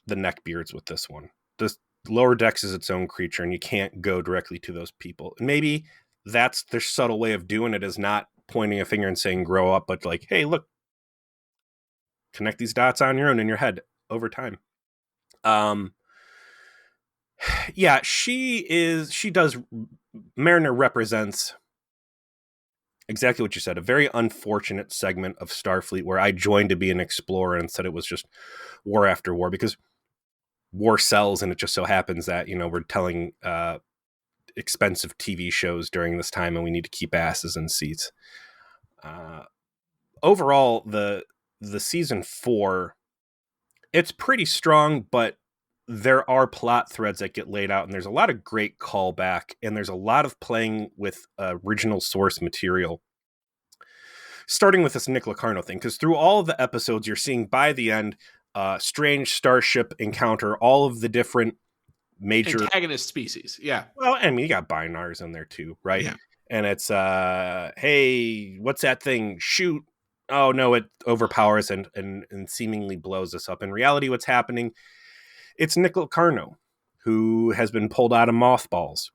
neckbeards with this one. This Lower Decks is its own creature, and you can't go directly to those people. And maybe that's their subtle way of doing it, is not pointing a finger and saying grow up, but like, hey, look, connect these dots on your own in your head over time. Yeah, Mariner represents exactly what you said, a very unfortunate segment of Starfleet where I joined to be an explorer and said it was just war after war, because war sells, and it just so happens that, we're telling expensive TV shows during this time, and we need to keep asses in seats. Overall, the season 4, it's pretty strong, but there are plot threads that get laid out, and there's a lot of great callback, and there's a lot of playing with original source material. Starting with this Nick Locarno thing, because through all of the episodes, you're seeing by the end strange starship encounter all of the different major antagonist species. Yeah. Well, I mean, you got Binars in there too, right? Yeah. And it's hey, what's that thing? Shoot. Oh no, it overpowers and seemingly blows us up. In reality, what's happening? It's Nick Locarno, who has been pulled out of mothballs.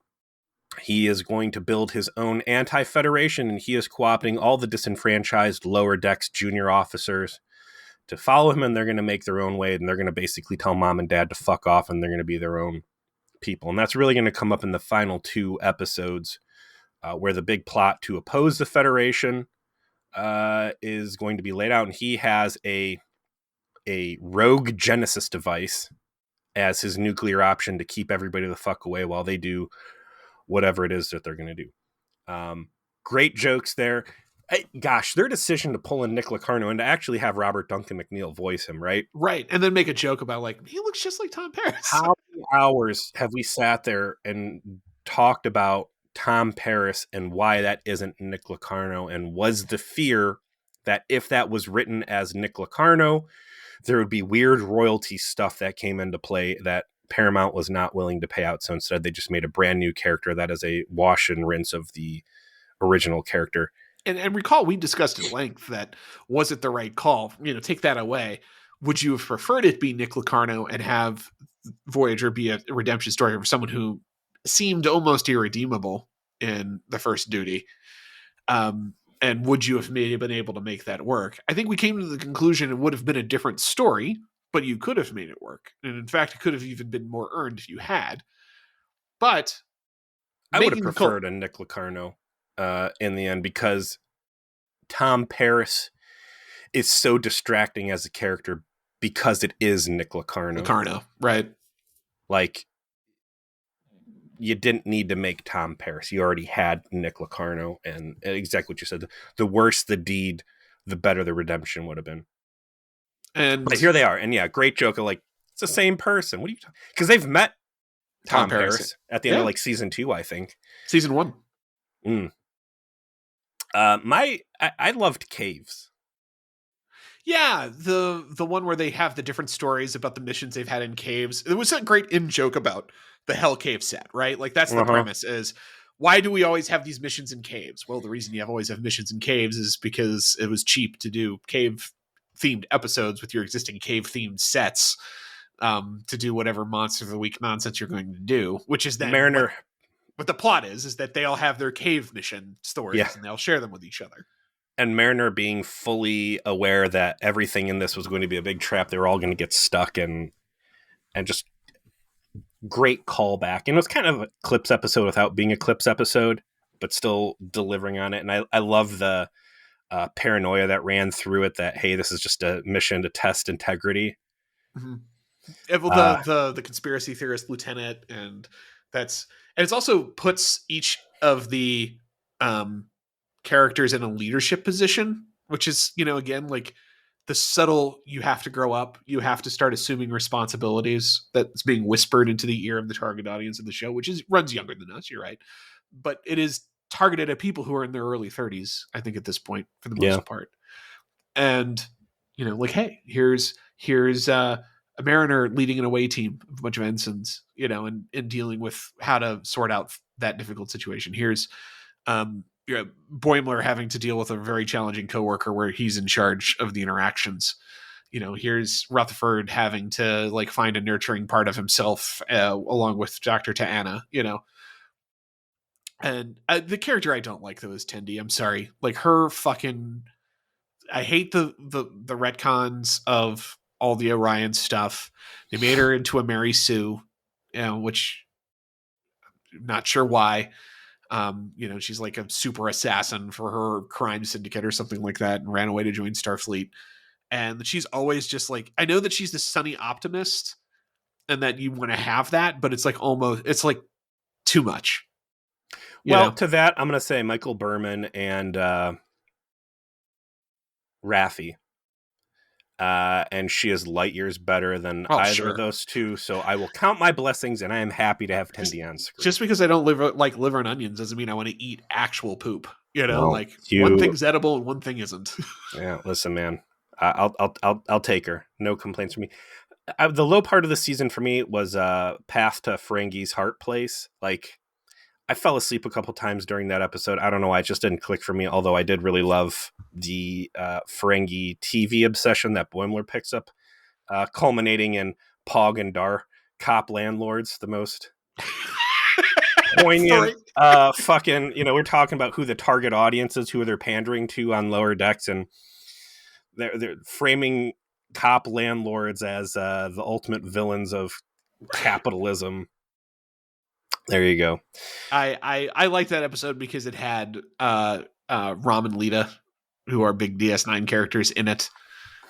He is going to build his own anti-federation, and he is co-opting all the disenfranchised Lower Decks junior officers to follow him, and they're going to make their own way, and they're going to basically tell mom and dad to fuck off, and they're going to be their own people. And that's really going to come up in the final 2 episodes, where the big plot to oppose the Federation is going to be laid out, and he has a rogue Genesis device as his nuclear option to keep everybody the fuck away while they do whatever it is that they're going to do. Great jokes there. Gosh, their decision to pull in Nick Locarno and to actually have Robert Duncan McNeil voice him, right? Right, and then make a joke about, like, he looks just like Tom Paris. How many hours have we sat there and talked about Tom Paris and why that isn't Nick Locarno, and was the fear that if that was written as Nick Locarno, there would be weird royalty stuff that came into play that Paramount was not willing to pay out. So instead they just made a brand new character that is a wash and rinse of the original character. And recall, we discussed at length that, was it the right call? Take that away. Would you have preferred it be Nick Locarno and have Voyager be a redemption story for someone who seemed almost irredeemable in the first duty? And would you have been able to make that work? I think we came to the conclusion it would have been a different story, but you could have made it work. And in fact, it could have even been more earned if you had. But I would have preferred a Nick Locarno in the end, because Tom Paris is so distracting as a character because it is Nick Locarno. Locarno, right? Like, you didn't need to make Tom Paris. You already had Nick Locarno, and exactly what you said. The worse the deed, the better the redemption would have been. But here they are, and yeah, great joke of like, it's the same person. What are you talking? Because they've met Tom Paris at the end of like season 2, I think. Season 1. I loved Caves. Yeah, the one where they have the different stories about the missions they've had in caves. There was a great in-joke about the Hell Cave set, right? Like, that's the premise is, why do we always have these missions in caves? Well, the reason you always have missions in caves is because it was cheap to do cave-themed episodes with your existing cave-themed sets to do whatever Monster of the Week nonsense you're going to do, which is then Mariner. What the plot is that they all have their cave mission stories and they'll share them with each other. And Mariner being fully aware that everything in this was going to be a big trap. They were all going to get stuck, and just great callback. And it was kind of a Clips episode without being a Clips episode, but still delivering on it. And I love the paranoia that ran through it, that, hey, this is just a mission to test integrity. Mm-hmm. Well, the conspiracy theorist lieutenant, and it's also puts each of the characters in a leadership position, which is, again, like the subtle, you have to grow up, you have to start assuming responsibilities that's being whispered into the ear of the target audience of the show, which runs younger than us, you're right. But it is targeted at people who are in their early 30s, I think, at this point, for the most part. And, like, hey, here's a Mariner leading an away team of a bunch of ensigns, and dealing with how to sort out that difficult situation. Here's Boimler having to deal with a very challenging coworker where he's in charge of the interactions. Here's Rutherford having to like find a nurturing part of himself along with Dr. Ta'ana, And the character I don't like, though, is Tendi. I'm sorry. Like, her fucking... I hate the retcons of all the Orion stuff. They made her into a Mary Sue, which I'm not sure why. She's like a super assassin for her crime syndicate or something like that, and ran away to join Starfleet. And she's always just like, I know that she's the sunny optimist and that you want to have that, but it's like it's like too much. To that, I'm going to say Michael Berman and Raffi. And she is light years better than either of those two. So I will count my blessings, and I am happy to have Tendi on screen. Just because I don't like liver and onions doesn't mean I want to eat actual poop. One thing's edible and one thing isn't. Yeah, listen, man, I'll take her. No complaints from me. The low part of the season for me was Path to Ferengi's Heart Place. Like, I fell asleep a couple times during that episode. I don't know why, it just didn't click for me, although I did really love the Ferengi TV obsession that Boimler picks up, culminating in Pog and Dar, cop landlords, the most poignant fucking, we're talking about who the target audience is, who they're pandering to on lower decks, and they're framing cop landlords as the ultimate villains of capitalism. There you go. I like that episode because it had Ram and Lita, who are big DS9 characters, in it.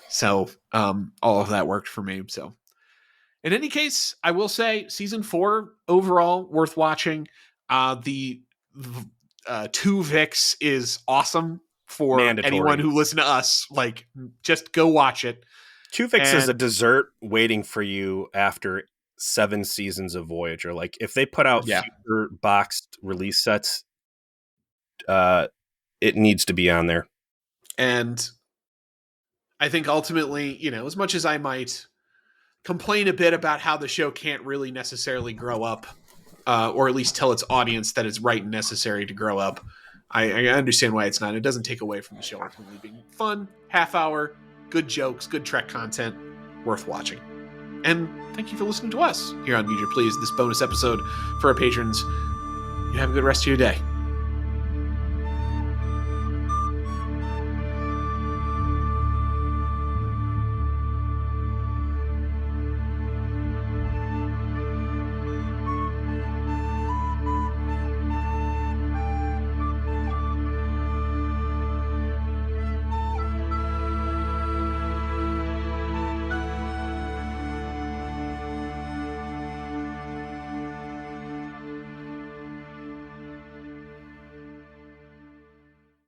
So all of that worked for me. So in any case, I will say season 4 overall worth watching. The Twovix is awesome for anyone who listens to us. Like, just go watch it. Twovix is a dessert waiting for you after 7 seasons of Voyager. Like, if they put out future boxed release sets, it needs to be on there. And I think ultimately, as much as I might complain a bit about how the show can't really necessarily grow up, or at least tell its audience that it's right and necessary to grow up, I understand why it's not. It doesn't take away from the show ultimately being fun, half hour, good jokes, good Trek content, worth watching. And thank you for listening to us here on Voyager Please, this bonus episode for our patrons. You have a good rest of your day.